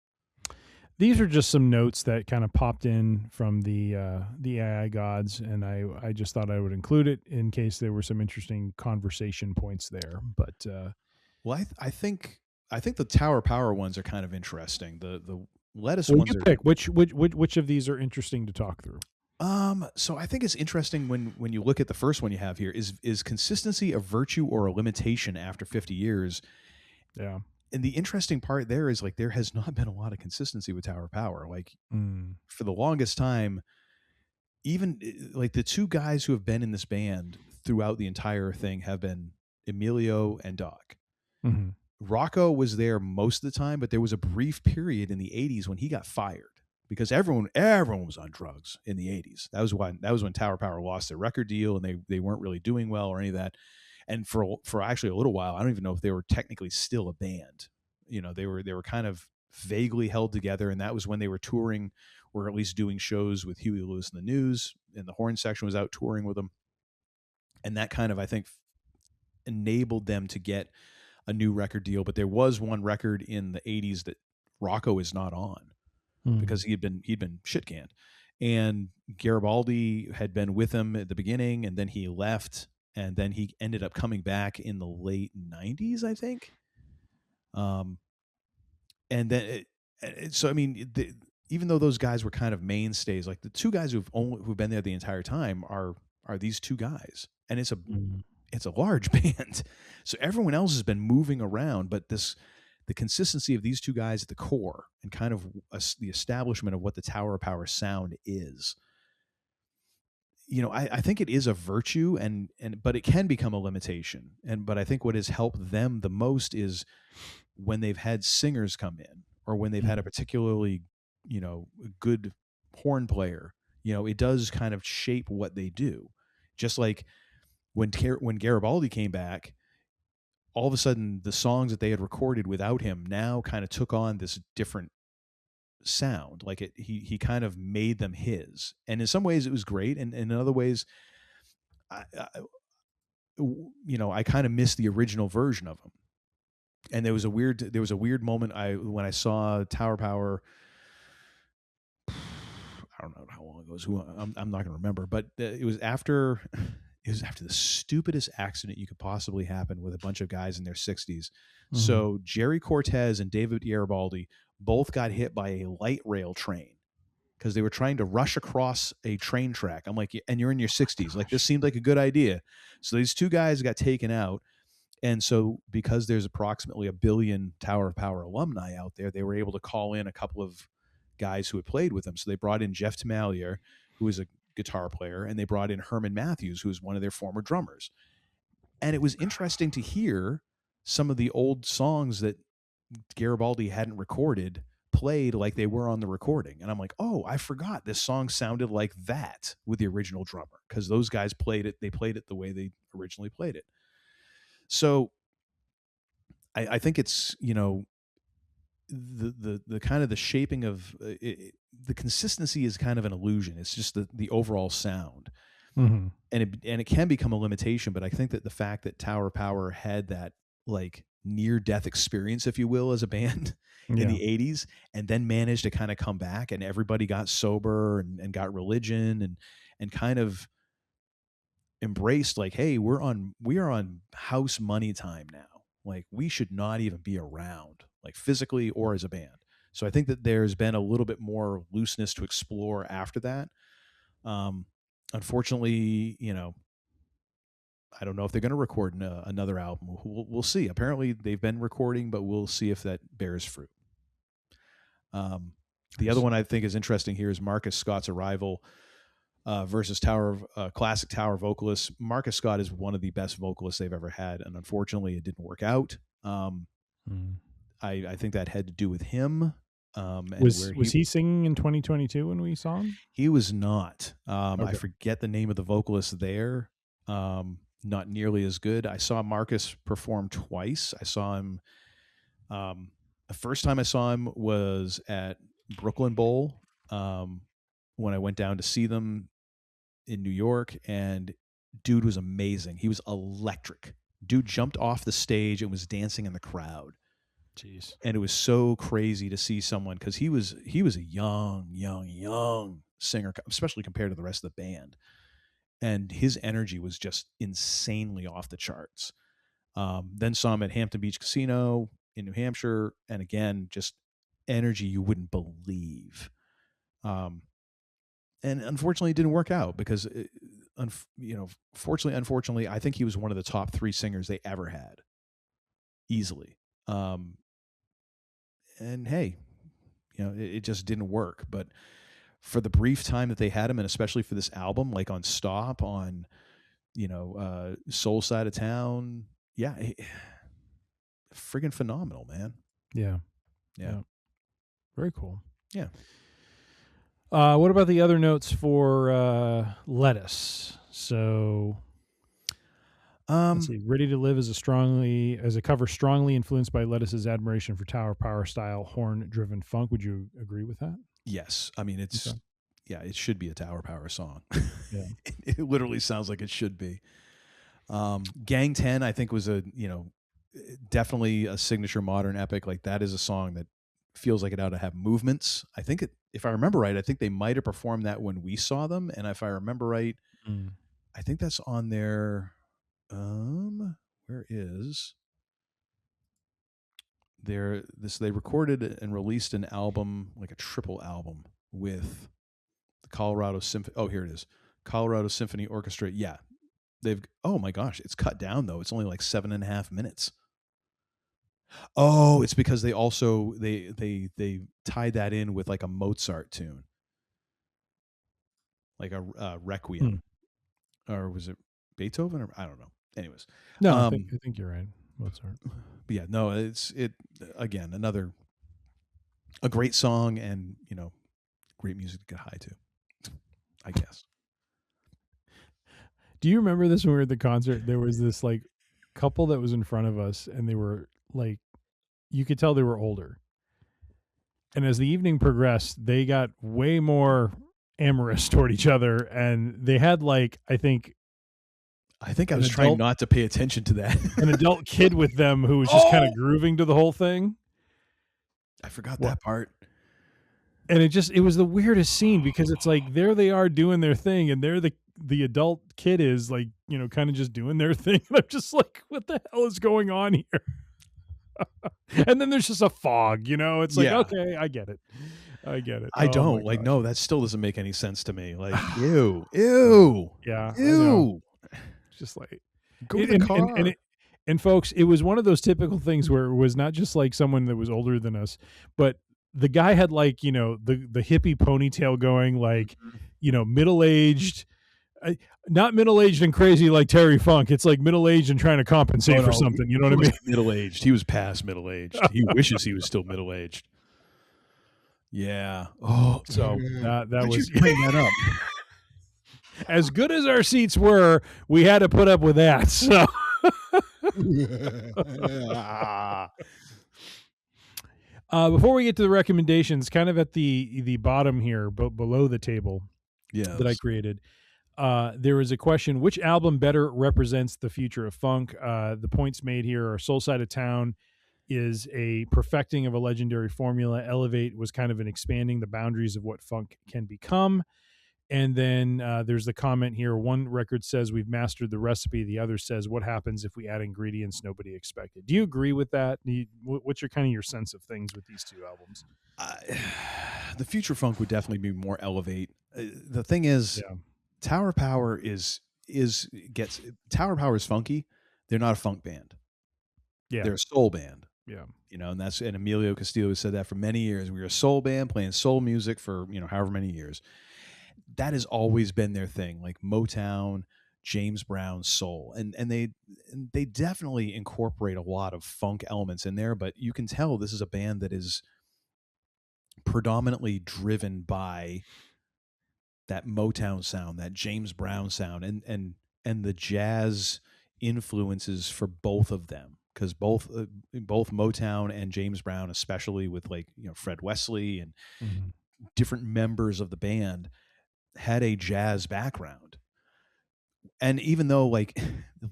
These are just some notes that kind of popped in from the AI gods, and I just thought I would include it in case there were some interesting conversation points there. But well, I think the Tower Power ones are kind of interesting. The Lettuce ones you pick which of these are interesting to talk through. So I think it's interesting when you look at the first one you have here is consistency a virtue or a limitation after 50 years? Yeah. And the interesting part there is like there has not been a lot of consistency with Tower Power. Like for the longest time, even like the two guys who have been in this band throughout the entire thing have been Emilio and Doc. Mm-hmm. Rocco was there most of the time, but there was a brief period in the 80s when he got fired because everyone was on drugs in the 80s. That was when Tower Power lost their record deal and they weren't really doing well or any of that. And for actually a little while, I don't even know if they were technically still a band. They were kind of vaguely held together, and that was when they were touring, or at least doing shows with Huey Lewis and the News, and the horn section was out touring with them. And that kind of, I think, enabled them to get a new record deal. But there was one record in the 80s that Rocco is not on because he'd been shit canned. And Garibaldi had been with him at the beginning, and then he left. And then he ended up coming back in the late 90s, I think. And then, so I mean, even though those guys were kind of mainstays, like the two guys who've been there the entire time are these two guys, and it's a large band. So everyone else has been moving around, but the consistency of these two guys at the core and kind of the establishment of what the Tower Power sound is. I think it is a virtue but it can become a limitation. But I think what has helped them the most is when they've had singers come in or when they've had a particularly, good horn player, it does kind of shape what they do. Just like when Garibaldi came back, all of a sudden the songs that they had recorded without him now kind of took on this different sound. Like he kind of made them his, and in some ways it was great, and in other ways I kind of missed the original version of him. And there was a weird moment when I saw Tower Power, I don't know how long ago it was, I'm not gonna remember, but it was after the stupidest accident you could possibly happen with a bunch of guys in their 60s. So Jerry Cortez and David Garibaldi both got hit by a light rail train because they were trying to rush across a train track. I'm like, and you're in your 60s. Like, this seemed like a good idea. So these two guys got taken out, And so because there's approximately 1 billion Tower of Power alumni out there, they were able to call in a couple of guys who had played with them. So they brought in Jeff Tamalier, who is a guitar player, and they brought in Herman Matthews, who is one of their former drummers. And it was interesting to hear some of the old songs that Garibaldi hadn't recorded played like they were on the recording. And I'm like, oh, I forgot this song sounded like that with the original drummer, because those guys played it. They played it the way they originally played it. So I think it's, the kind of the shaping of the consistency is kind of an illusion. It's just the overall sound. Mm-hmm. And it can become a limitation, but I think that the fact that Tower of Power had that like near death experience, if you will, as a band in the 80s, and then managed to kind of come back, and everybody got sober and got religion and kind of embraced like, hey, we are on house money time now. Like, we should not even be around, like physically or as a band. So I think that there's been a little bit more looseness to explore after that. Unfortunately, I don't know if they're going to record another album. We'll see. Apparently they've been recording, but we'll see if that bears fruit. The other one I think is interesting here is Marcus Scott's arrival versus classic Tower vocalist. Marcus Scott is one of the best vocalists they've ever had, and unfortunately it didn't work out. I think that had to do with him. Was he singing in 2022 when we saw him? He was not. Okay. I forget the name of the vocalist there. Not nearly as good. I saw Marcus perform twice. I saw him. The first time I saw him was at Brooklyn Bowl when I went down to see them in New York, and dude was amazing. He was electric. Dude jumped off the stage and was dancing in the crowd. Jeez. And it was so crazy to see someone, because he was a young singer, especially compared to the rest of the band. And his energy was just insanely off the charts. Then saw him at Hampton Beach Casino in New Hampshire, and again, just energy you wouldn't believe. And unfortunately, it didn't work out because, unfortunately, I think he was one of the top 3 singers they ever had, easily. And hey, it just didn't work. But for the brief time that they had him, and especially for this album, like on Stop, on Soul Side of Town, friggin' phenomenal, man. Yeah. Very cool. Yeah. What about the other notes for Lettuce? So, let's see. Ready to Live is a cover strongly influenced by Lettuce's admiration for Tower Power style horn-driven funk. Would you agree with that? Yes. I mean, it should be a Tower Power song. Yeah. It literally sounds like it should be. Gang 10, I think, was definitely a signature modern epic. Like, that is a song that feels like it ought to have movements. I think if I remember right, I think they might have performed that when we saw them. And if I remember right, I think that's on their, where is they recorded and released an album, like a triple album with the Colorado Symphony. Oh, here it is. Colorado Symphony Orchestra. Yeah. Oh my gosh, it's cut down though. It's only like 7.5 minutes. Oh, it's because they also they tied that in with like a Mozart tune, like a Requiem, or was it Beethoven? Or I don't know. Anyways, no, I think you're right, Mozart. But yeah, no, it's again a great song, and great music to get high to, I guess. Do you remember this when we were at the concert? There was this like couple that was in front of us, and they were like, you could tell they were older. And as the evening progressed, they got way more amorous toward each other, and they had like, I think I was trying not to pay attention to that. An adult kid with them who was just kind of grooving to the whole thing. I forgot that part. And it was the weirdest scene, because it's like, there they are doing their thing, and they're the adult kid is like, kind of just doing their thing. And I'm just like, what the hell is going on here? And then there's just a fog, it's like, okay, I get it. I don't like, no, that still doesn't make any sense to me. Like, ew. Yeah. Ew. Just like, go to the car. And folks, it was one of those typical things where it was not just like someone that was older than us, but the guy had like, the hippie ponytail going, like, middle-aged, not middle-aged and crazy like Terry Funk. It's like middle-aged and trying to compensate for something. You know what I mean? Middle-aged. He was past middle-aged. He wishes he was still middle-aged. Yeah. Oh, so that was bring that up. As good as our seats were, we had to put up with that. So before we get to the recommendations, kind of at the bottom here, but below the table that I created, there was a question: which album better represents the future of funk? The points made here are Soul Side of Town is a perfecting of a legendary formula. Elevate was kind of an expanding the boundaries of what funk can become. And then there's the comment here: one record says we've mastered the recipe, the other says what happens if we add ingredients nobody expected. Do you agree with that? What's your sense of things with these two albums? The future funk would definitely be more Elevate. The thing is, Tower Power Tower Power is funky. They're not a funk band. Yeah, they're a soul band. Yeah, and Emilio Castillo has said that for many years. We were a soul band playing soul music for however many years. That has always been their thing, like Motown, James Brown, soul, and they definitely incorporate a lot of funk elements in there. But you can tell this is a band that is predominantly driven by that Motown sound, that James Brown sound, and the jazz influences for both of them. Because both Motown and James Brown, especially with Fred Wesley and different members of the band, had a jazz background. And even though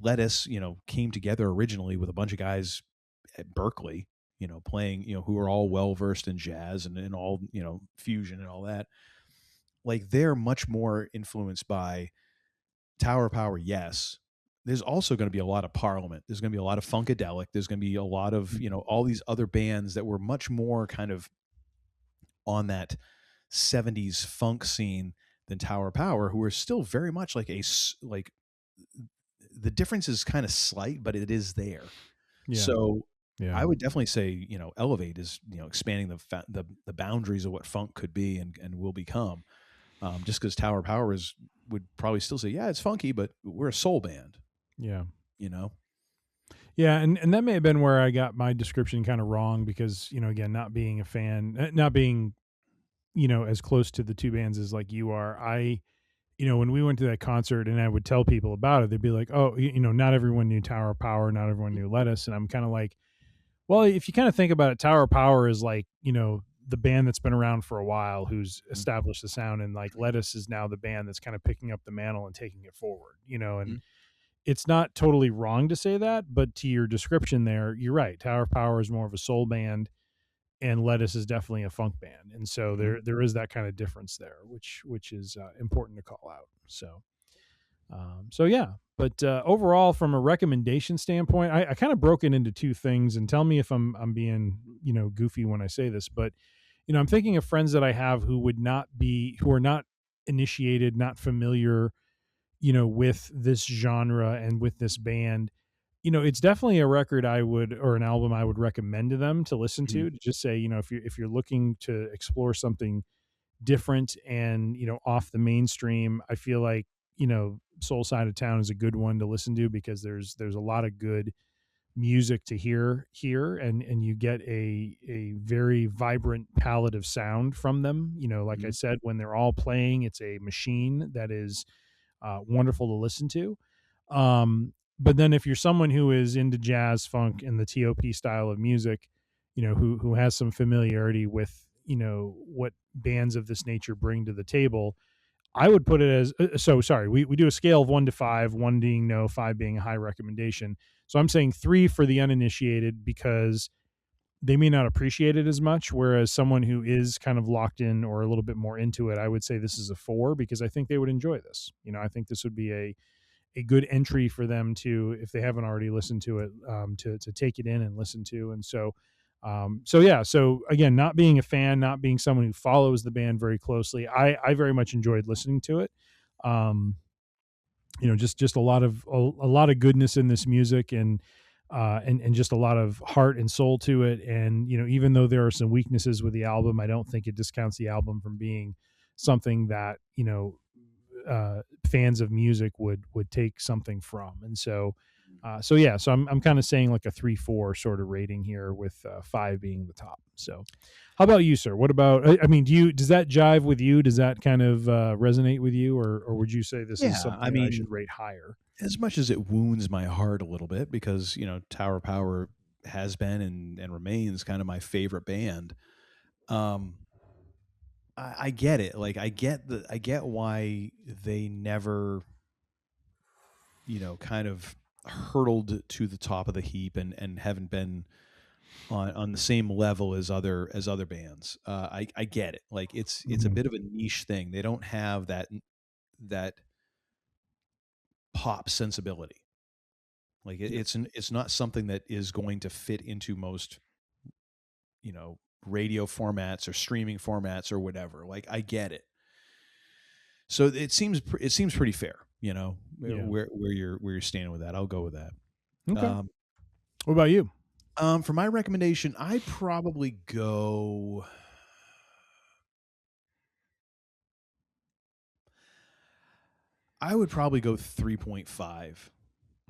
Lettuce, came together originally with a bunch of guys at Berkeley, playing, who are all well versed in jazz and all, fusion and all that, they're much more influenced by Tower Power. Yes. There's also going to be a lot of Parliament. There's going to be a lot of Funkadelic. There's going to be a lot of, all these other bands that were much more kind of on that 70s funk scene than Tower Power, who are still very much the difference is kind of slight, but it is there. Yeah. So I would definitely say, Elevate is, expanding the boundaries of what funk could be and will become. Just because Tower Power would probably still say, yeah, it's funky, but we're a soul band. Yeah. Yeah. And that may have been where I got my description kind of wrong because, again, not being a fan, not being, as close to the two bands as like you are. When we went to that concert and I would tell people about it, they'd be like, oh, not everyone knew Tower Power, not everyone knew Lettuce. And I'm kind of like, well, if you kind of think about it, Tower Power is like, the band that's been around for a while, who's established the sound, and Lettuce is now the band that's kind of picking up the mantle and taking it forward, and it's not totally wrong to say that, but to your description there, you're right. Tower Power is more of a soul band and Lettuce is definitely a funk band. And so there is that kind of difference there, which is important to call out. So yeah, but overall from a recommendation standpoint, I kind of broke it into two things, and tell me if I'm being, goofy when I say this, but I'm thinking of friends that I have who are not initiated, not familiar, with this genre and with this band. It's definitely a record or an album I would recommend to them to listen to just say, if you're looking to explore something different and, off the mainstream, I feel like, Soul Side of Town is a good one to listen to because there's a lot of good music to hear here, and you get a very vibrant palette of sound from them. Like I said, when they're all playing, it's a machine that is wonderful to listen to. But then if you're someone who is into jazz, funk, and the TOP style of music, who has some familiarity with, what bands of this nature bring to the table, I would put it as, we do a scale of 1 to 5, 1 being no, 5 being a high recommendation. So I'm saying 3 for the uninitiated because they may not appreciate it as much. Whereas someone who is kind of locked in or a little bit more into it, I would say this is a 4 because I think they would enjoy this. I think this would be a good entry for them to, if they haven't already listened to it, to take it in and listen to. And so again, not being a fan, not being someone who follows the band very closely, I very much enjoyed listening to it. Just a lot of goodness in this music. And and just a lot of heart and soul to it. And even though there are some weaknesses with the album, I don't think it discounts the album from being something that fans of music would take something from. And so I'm kind of saying like a 3-4 sort of rating here, with 5 being the top. So how about you, sir? What about, I mean, does that jive with you? Does that kind of resonate with you, or would you say this is something I should rate higher? As much as it wounds my heart a little bit, because Tower of Power has been and remains kind of my favorite band. I get it. Like I get why they never, kind of hurtled to the top of the heap and haven't been on the same level as other bands. I get it. Like it's a bit of a niche thing. They don't have that pop sensibility. Like it's not something that is going to fit into most, radio formats or streaming formats or whatever. Like I get it. So it seems pretty fair, where you're standing with that. I'll go with that. Okay. What about you? For my recommendation, I'd probably go. I would probably go 3.5.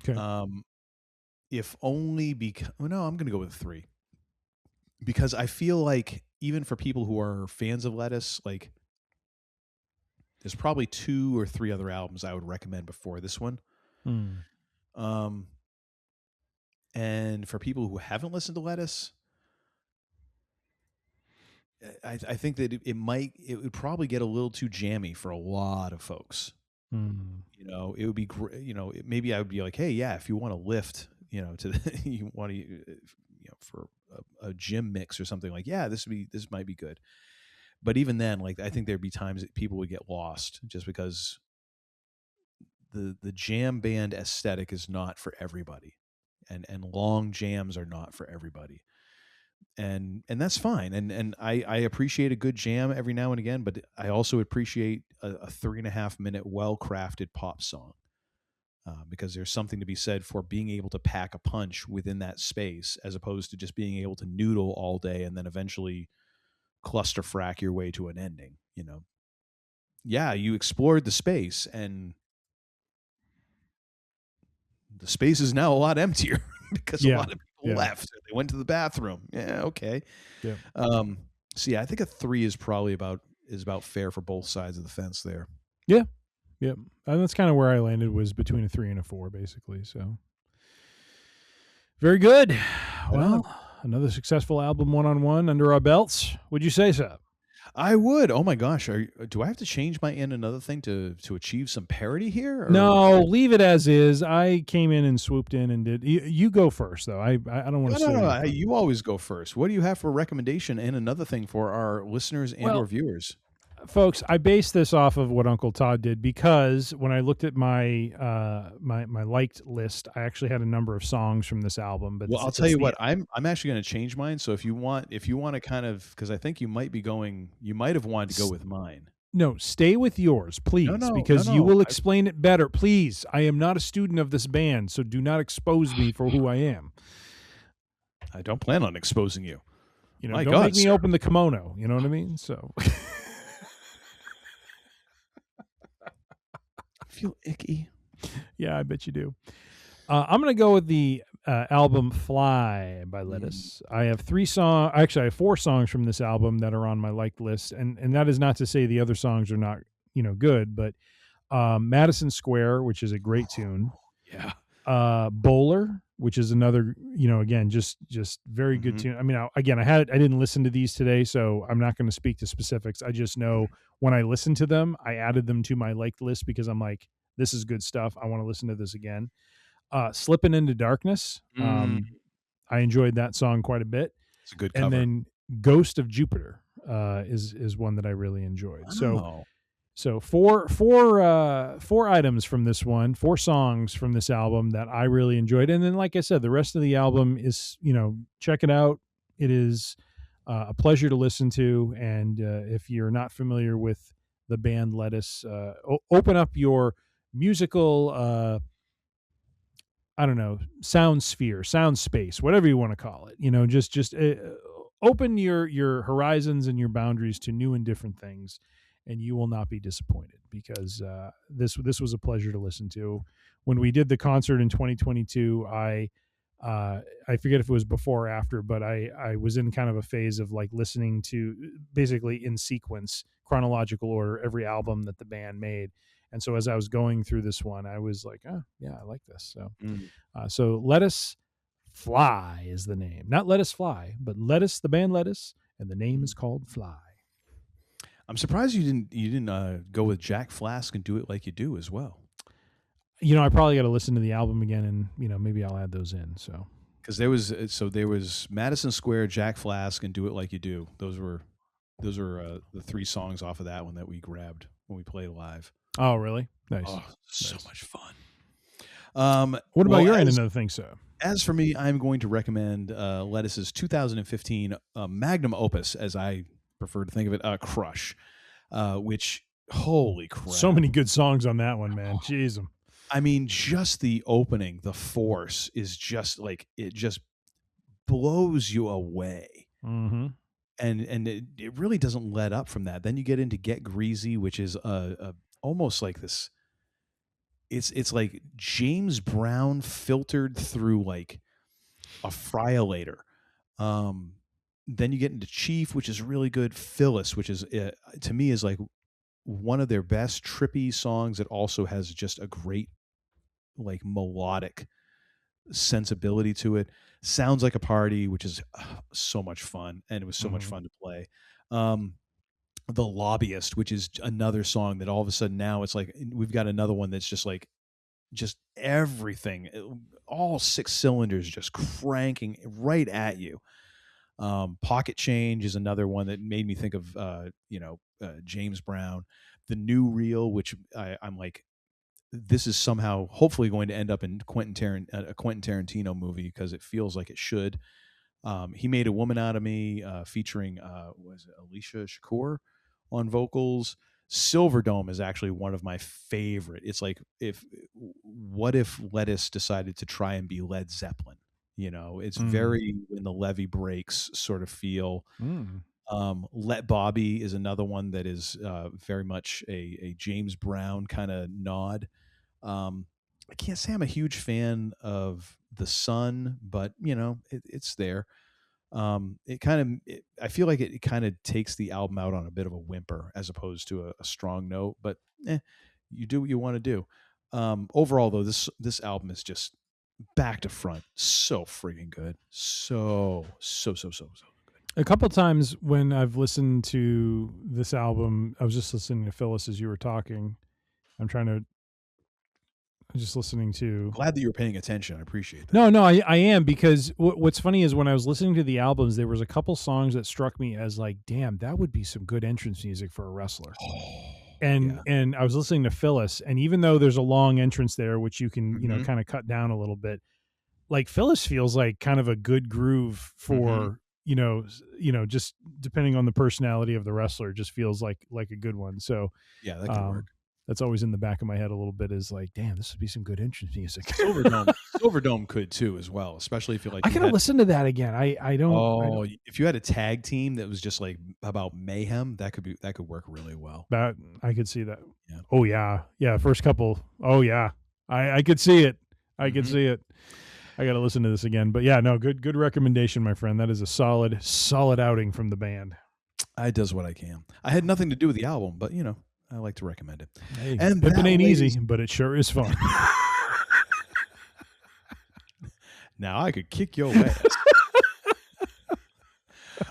Okay. If only because no, I'm going to go with 3. Because I feel like even for people who are fans of Lettuce, like there's probably 2 or 3 other albums I would recommend before this one. And for people who haven't listened to Lettuce, I think that it would probably get a little too jammy for a lot of folks. It would be great. Maybe I would be like, hey, yeah, if you want to lift, to you want to, for a gym mix or something, like, yeah, this might be good. But even then, like, I think there'd be times that people would get lost just because the jam band aesthetic is not for everybody, and long jams are not for everybody. And that's fine. And I appreciate a good jam every now and again, but I also appreciate a 3.5 minute well-crafted pop song. Because there's something to be said for being able to pack a punch within that space, as opposed to just being able to noodle all day and then eventually cluster frack your way to an ending. Yeah, you explored the space, and the space is now a lot emptier because a lot of people left. They went to the bathroom. Yeah, okay. Yeah. So yeah, I think a 3 is probably about fair for both sides of the fence there. Yeah. Yep. And that's kind of where I landed, was between a 3 and a 4, basically. So very good. Well, another successful album 1-on-1 under our belts. Would you say so? I would. Oh my gosh. Do I have to change my and another thing to achieve some parity here? Or? No, leave it as is. I came in and swooped in and did. You go first, though. I don't want to say. No. You always go first. What do you have for a recommendation and another thing for our listeners and or viewers? Folks, I based this off of what Uncle Todd did, because when I looked at my my liked list, I actually had a number of songs from this album. But I'll tell you what, I'm actually going to change mine. So if you want to kind of, because I think you might have wanted to go with mine. No, stay with yours, please, because you will explain it better. Please, I am not a student of this band, so do not expose me for who I am. I don't plan on exposing you. Don't make me open the kimono. You know what I mean? So. Feel icky. Yeah, I bet you do. I'm going to go with the album Fly by Lettuce. I have 4 songs from this album that are on my liked list, and that is not to say the other songs are not, good, but Madison Square, which is a great tune. Yeah. Bowler, which is another, again, just very good tune. I mean, I didn't listen to these today, so I'm not going to speak to specifics. I just know when I listened to them, I added them to my liked list because I'm like, this is good stuff. I want to listen to this again. Slipping Into Darkness. I enjoyed that song quite a bit. It's a good cover. And then Ghost of Jupiter is one that I really enjoyed. Oh. So four items from this one, 4 songs from this album that I really enjoyed. And then, like I said, the rest of the album is, check it out. It is a pleasure to listen to. And if you're not familiar with the band Lettuce, open up your musical I don't know, sound sphere, sound space, whatever you want to call it. Just open your horizons and your boundaries to new and different things, and you will not be disappointed, because this was a pleasure to listen to. When we did the concert in 2022, I forget if it was before or after, but I was in kind of a phase of like listening to basically in sequence, chronological order, every album that the band made. And so as I was going through this one, I was like, oh yeah, I like this. So, so Let Us Fly is the name, not Let Us Fly, but Lettuce, the band Lettuce, and the name is called Fly. I'm surprised you didn't go with Jack Flask and Do It Like You Do as well. I probably got to listen to the album again, and maybe I'll add those in. So, because there was Madison Square, Jack Flask, and Do It Like You Do. Those were the 3 songs off of that one that we grabbed when we played live. Oh, really? Nice. Oh, so much fun. What about your end of the thing, sir? As for me, I'm going to recommend Lettuce's 2015 magnum opus, as I prefer to think of it, Crush, which, holy crap. So many good songs on that one, man. Jeez. I mean, just the opening, the force is just like, it just blows you away. Mm-hmm. And it really doesn't let up from that. Then you get into Get Greasy, which is almost like this. It's like James Brown filtered through like a friolator. Then you get into Chief, which is really good. Phyllis, which is to me is like one of their best trippy songs that also has just a great like melodic sensibility to it. Sounds Like a Party, which is so much fun, and it was so much fun to play. The Lobbyist, which is another song that all of a sudden now it's like we've got another one that's just everything, all 6 cylinders just cranking right at you. Pocket Change is another one that made me think of James Brown. The New Reel, which I'm like, this is somehow hopefully going to end up in a Quentin Tarantino movie, because it feels like it should. He Made a Woman Out of Me, featuring was it Alicia Shakur on vocals. Silverdome is actually one of my favorite. It's like what if Lettuce decided to try and be Led Zeppelin? It's very When the Levee Breaks sort of feel. Let Bobby is another one that is very much a James Brown kind of nod. I can't say I'm a huge fan of The Sun, but it's there. I feel like it kind of takes the album out on a bit of a whimper as opposed to a strong note, but you do what you want to do. Overall though, this album is just back to front so freaking good. So good. A couple of times when I've listened to this album, I was just listening to Phyllis as you were talking. I'm just listening to. Glad that you're paying attention. I appreciate that. No, I am, because what's funny is when I was listening to the albums, there was a couple songs that struck me as like, damn, that would be some good entrance music for a wrestler. And I was listening to Phyllis, and even though there's a long entrance there, which you can kind of cut down a little bit, like Phyllis feels like kind of a good groove for just depending on the personality of the wrestler, just feels like a good one. So yeah, that could work. That's always in the back of my head a little bit, is like, damn, this would be some good entrance music. Silverdome could too as well, especially if you like. I gotta listen to that again. I don't. If you had a tag team that was just like about mayhem, that could work really well. That I could see that. Yeah. Oh yeah. First couple. Oh yeah. I could see it. I could see it. I got to listen to this again. But yeah, no, good recommendation, my friend. That is a solid outing from the band. I does what I can. I had nothing to do with the album, but I like to recommend it. Hey, and pimping ain't easy, but it sure is fun. Now I could kick your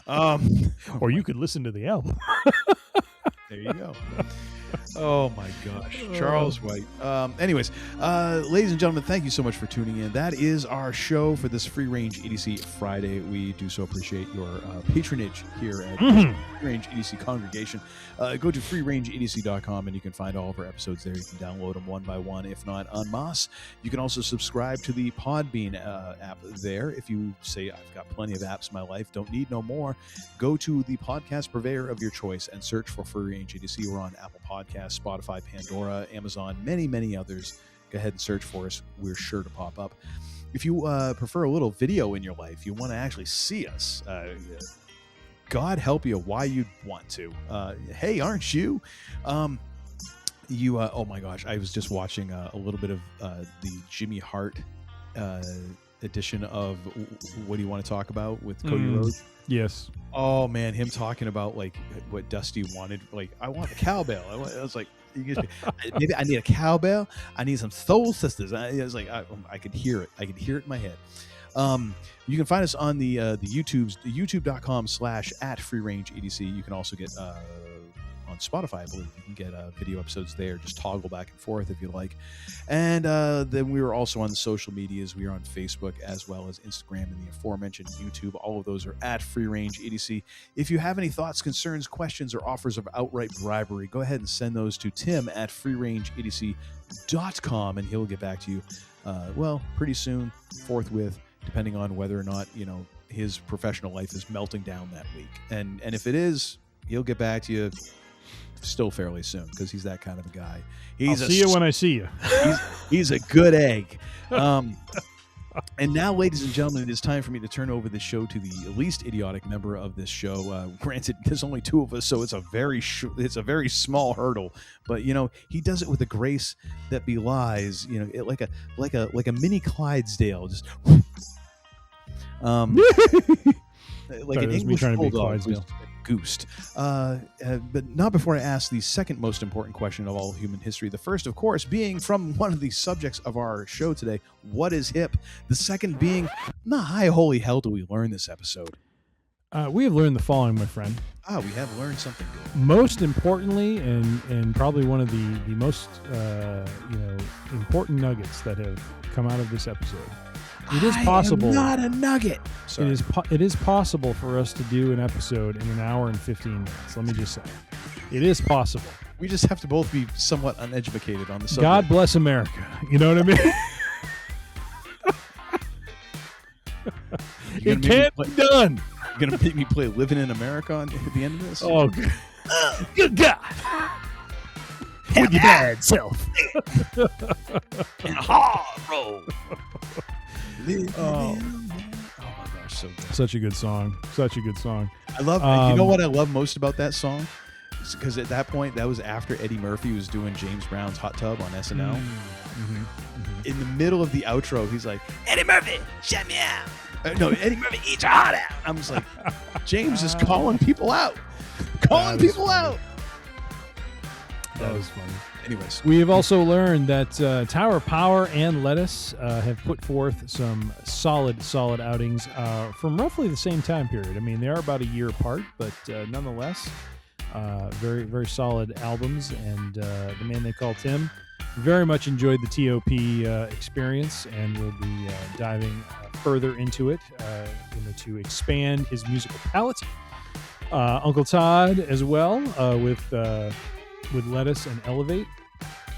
ass. Or you could listen to the album. There you go. Oh my gosh, Charles White. Anyways, ladies and gentlemen, thank you so much for tuning in. That is our show for this Free Range Idiocy Friday. We do so appreciate your patronage here at Free Range Idiocy congregation. Go to freerangeidiocy.com and you can find all of our episodes there. You can download them one by one, if not en masse. You can also subscribe to the Podbean app there. If you say, I've got plenty of apps in my life, don't need no more, go to the podcast purveyor of your choice and search for Free Range Idiocy. We're on Apple Podcasts, Spotify, Pandora, Amazon, many, many others. Go ahead and search for us. We're sure to pop up. If you prefer a little video in your life, you want to actually see us, God help you why you'd want to. Hey, aren't you? Oh my gosh, I was just watching a little bit of the Jimmy Hart edition of What Do You Want to Talk About with Cody Rhodes. Yes. Oh man, him talking about like what Dusty wanted. Like, I want a cowbell. I was like, maybe I need a cowbell. I need some Soul Sisters. I was like, I could hear it. I could hear it in my head. You can find us on the youtube.com/@freerangeedc. You can also get on Spotify, I believe you can get video episodes there. Just toggle back and forth if you like. And then we are also on the social medias. We are on Facebook as well as Instagram and the aforementioned YouTube. All of those are @freerangeedc. If you have any thoughts, concerns, questions, or offers of outright bribery, go ahead and send those to tim@freerangeedc.com, and he'll get back to you pretty soon, forthwith, depending on whether or not his professional life is melting down that week. And if it is, he'll get back to you still fairly soon, because he's that kind of a guy. I'll see you when I see you. He's a good egg. And now, ladies and gentlemen, it is time for me to turn over the show to the least idiotic member of this show. Granted, there's only two of us, so it's a very small hurdle. But he does it with a grace that belies, like a mini Clydesdale, just like an English bulldog. Goosed. But not before I ask the second most important question of all human history. The first, of course, being from one of the subjects of our show today, what is hip? The second being, the high holy hell do we learn this episode? We have learned the following, my friend. We have learned something good. Most importantly, and probably one of the most important nuggets that have come out of this episode. It is possible. I am not a nugget. Sorry. It is possible for us to do an episode in an hour and 15 minutes. Let me just say, it is possible. We just have to both be somewhat uneducated on the subject. God bless America. You know what I mean? It can't be done. You're gonna make me play "Living in America" at the end of this? Oh, good God! With your bad self. And a hard road. Oh my gosh, so good. Such a good song. Such a good song. I love. You know what I love most about that song? Because at that point, that was after Eddie Murphy was doing James Brown's Hot Tub on SNL. In the middle of the outro, he's like, "Eddie Murphy, shut me out." No, Eddie Murphy, eat your heart out. I'm just like, James is calling people out. Calling people out. That was funny. Anyways, we have also learned that Tower Power and Lettuce have put forth some solid outings from roughly the same time period. I mean, they are about a year apart, but nonetheless, very, very solid albums. And the man they call Tim very much enjoyed the TOP experience, and will be diving further into it to expand his musical palette. Uncle Todd as well with Lettuce and Elevate,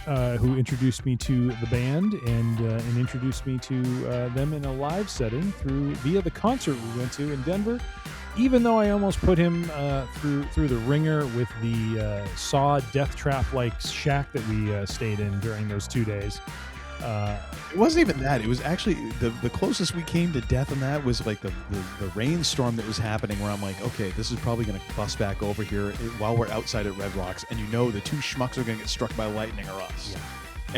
who introduced me to the band and introduced me to them in a live setting via the concert we went to in Denver. Even though I almost put him through the ringer with the Saw Death Trap like shack that we stayed in during those 2 days. It wasn't even that. It was actually the closest we came to death on that was like the rainstorm that was happening, where I'm like, okay, this is probably going to bust back over here while we're outside at Red Rocks, and the two schmucks are going to get struck by lightning or us. Yeah.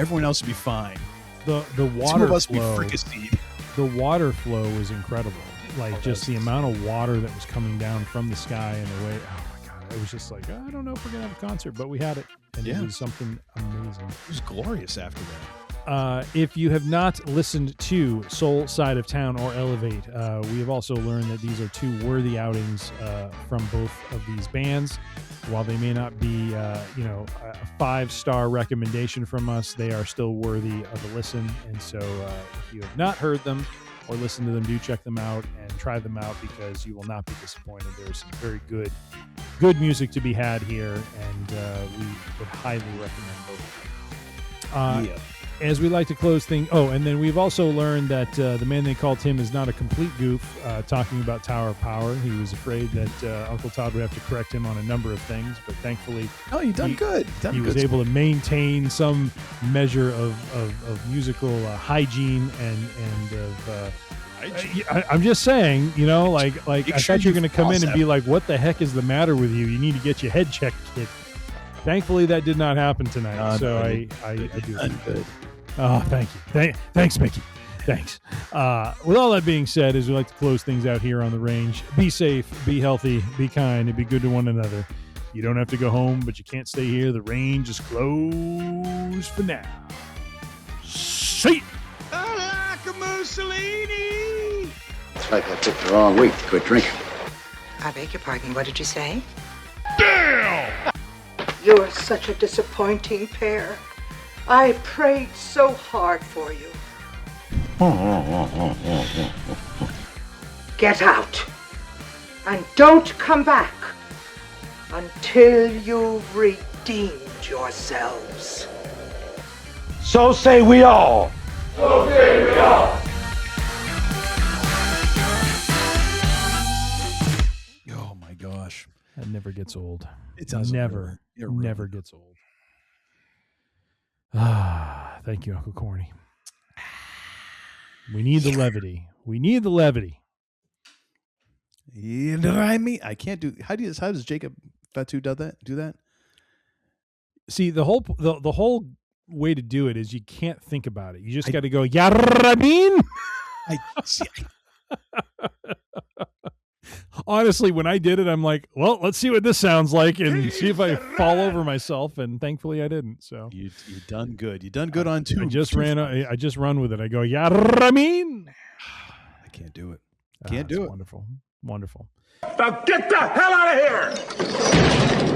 Everyone else will be fine. The water Some of us flow, will be fricasseed. The water flow was incredible. Like just the amount of water that was coming down from the sky and the way. Oh my God! It was just like, I don't know if we're gonna have a concert, but we had it, and it was something amazing. It was glorious after that. If you have not listened to Soul Side of Town or Elevate, we have also learned that these are two worthy outings from both of these bands. While they may not be, a 5-star recommendation from us, they are still worthy of a listen. And so if you have not heard them or listened to them, do check them out and try them out, because you will not be disappointed. There's some very good music to be had here, and we would highly recommend both of them. as we like to close things. Oh, and then we've also learned that the man they call Tim is not a complete goof. Talking about Tower of Power, he was afraid that Uncle Todd would have to correct him on a number of things, but thankfully, you done good. He was able to maintain some measure of musical hygiene and of. I'm just saying, like I thought you were going to come in and be like, "What the heck is the matter with you? You need to get your head checked, kid." Thankfully, that did not happen tonight. So I do. Good. Oh, thank you. Thanks, Mickey. Thanks. With all that being said, as we like to close things out here on the range, be safe, be healthy, be kind, and be good to one another. You don't have to go home, but you can't stay here. The range is closed for now. See ya. I like a Mussolini. It's like I picked the wrong week to quit drinking. I beg your pardon, what did you say? Damn! You're such a disappointing pair. I prayed so hard for you. Get out. And don't come back until you've redeemed yourselves. So say we all. Oh my gosh. That never gets old. It doesn't. Never gets old. Thank you, Uncle Corny. We need the levity. You know what I mean? I can't do. How does Jacob Fatu do that? See, the whole way to do it is you can't think about it. You just got to go, "Ya Rabin." I see. Honestly, when I did it, I'm like, well, let's see what this sounds like and see if I fall over myself. And thankfully, I didn't. So you done good. You done good on two. I just run with it. I go, "Ya Rabin." I can't do it. Can't do it. Wonderful. Now get the hell out of here!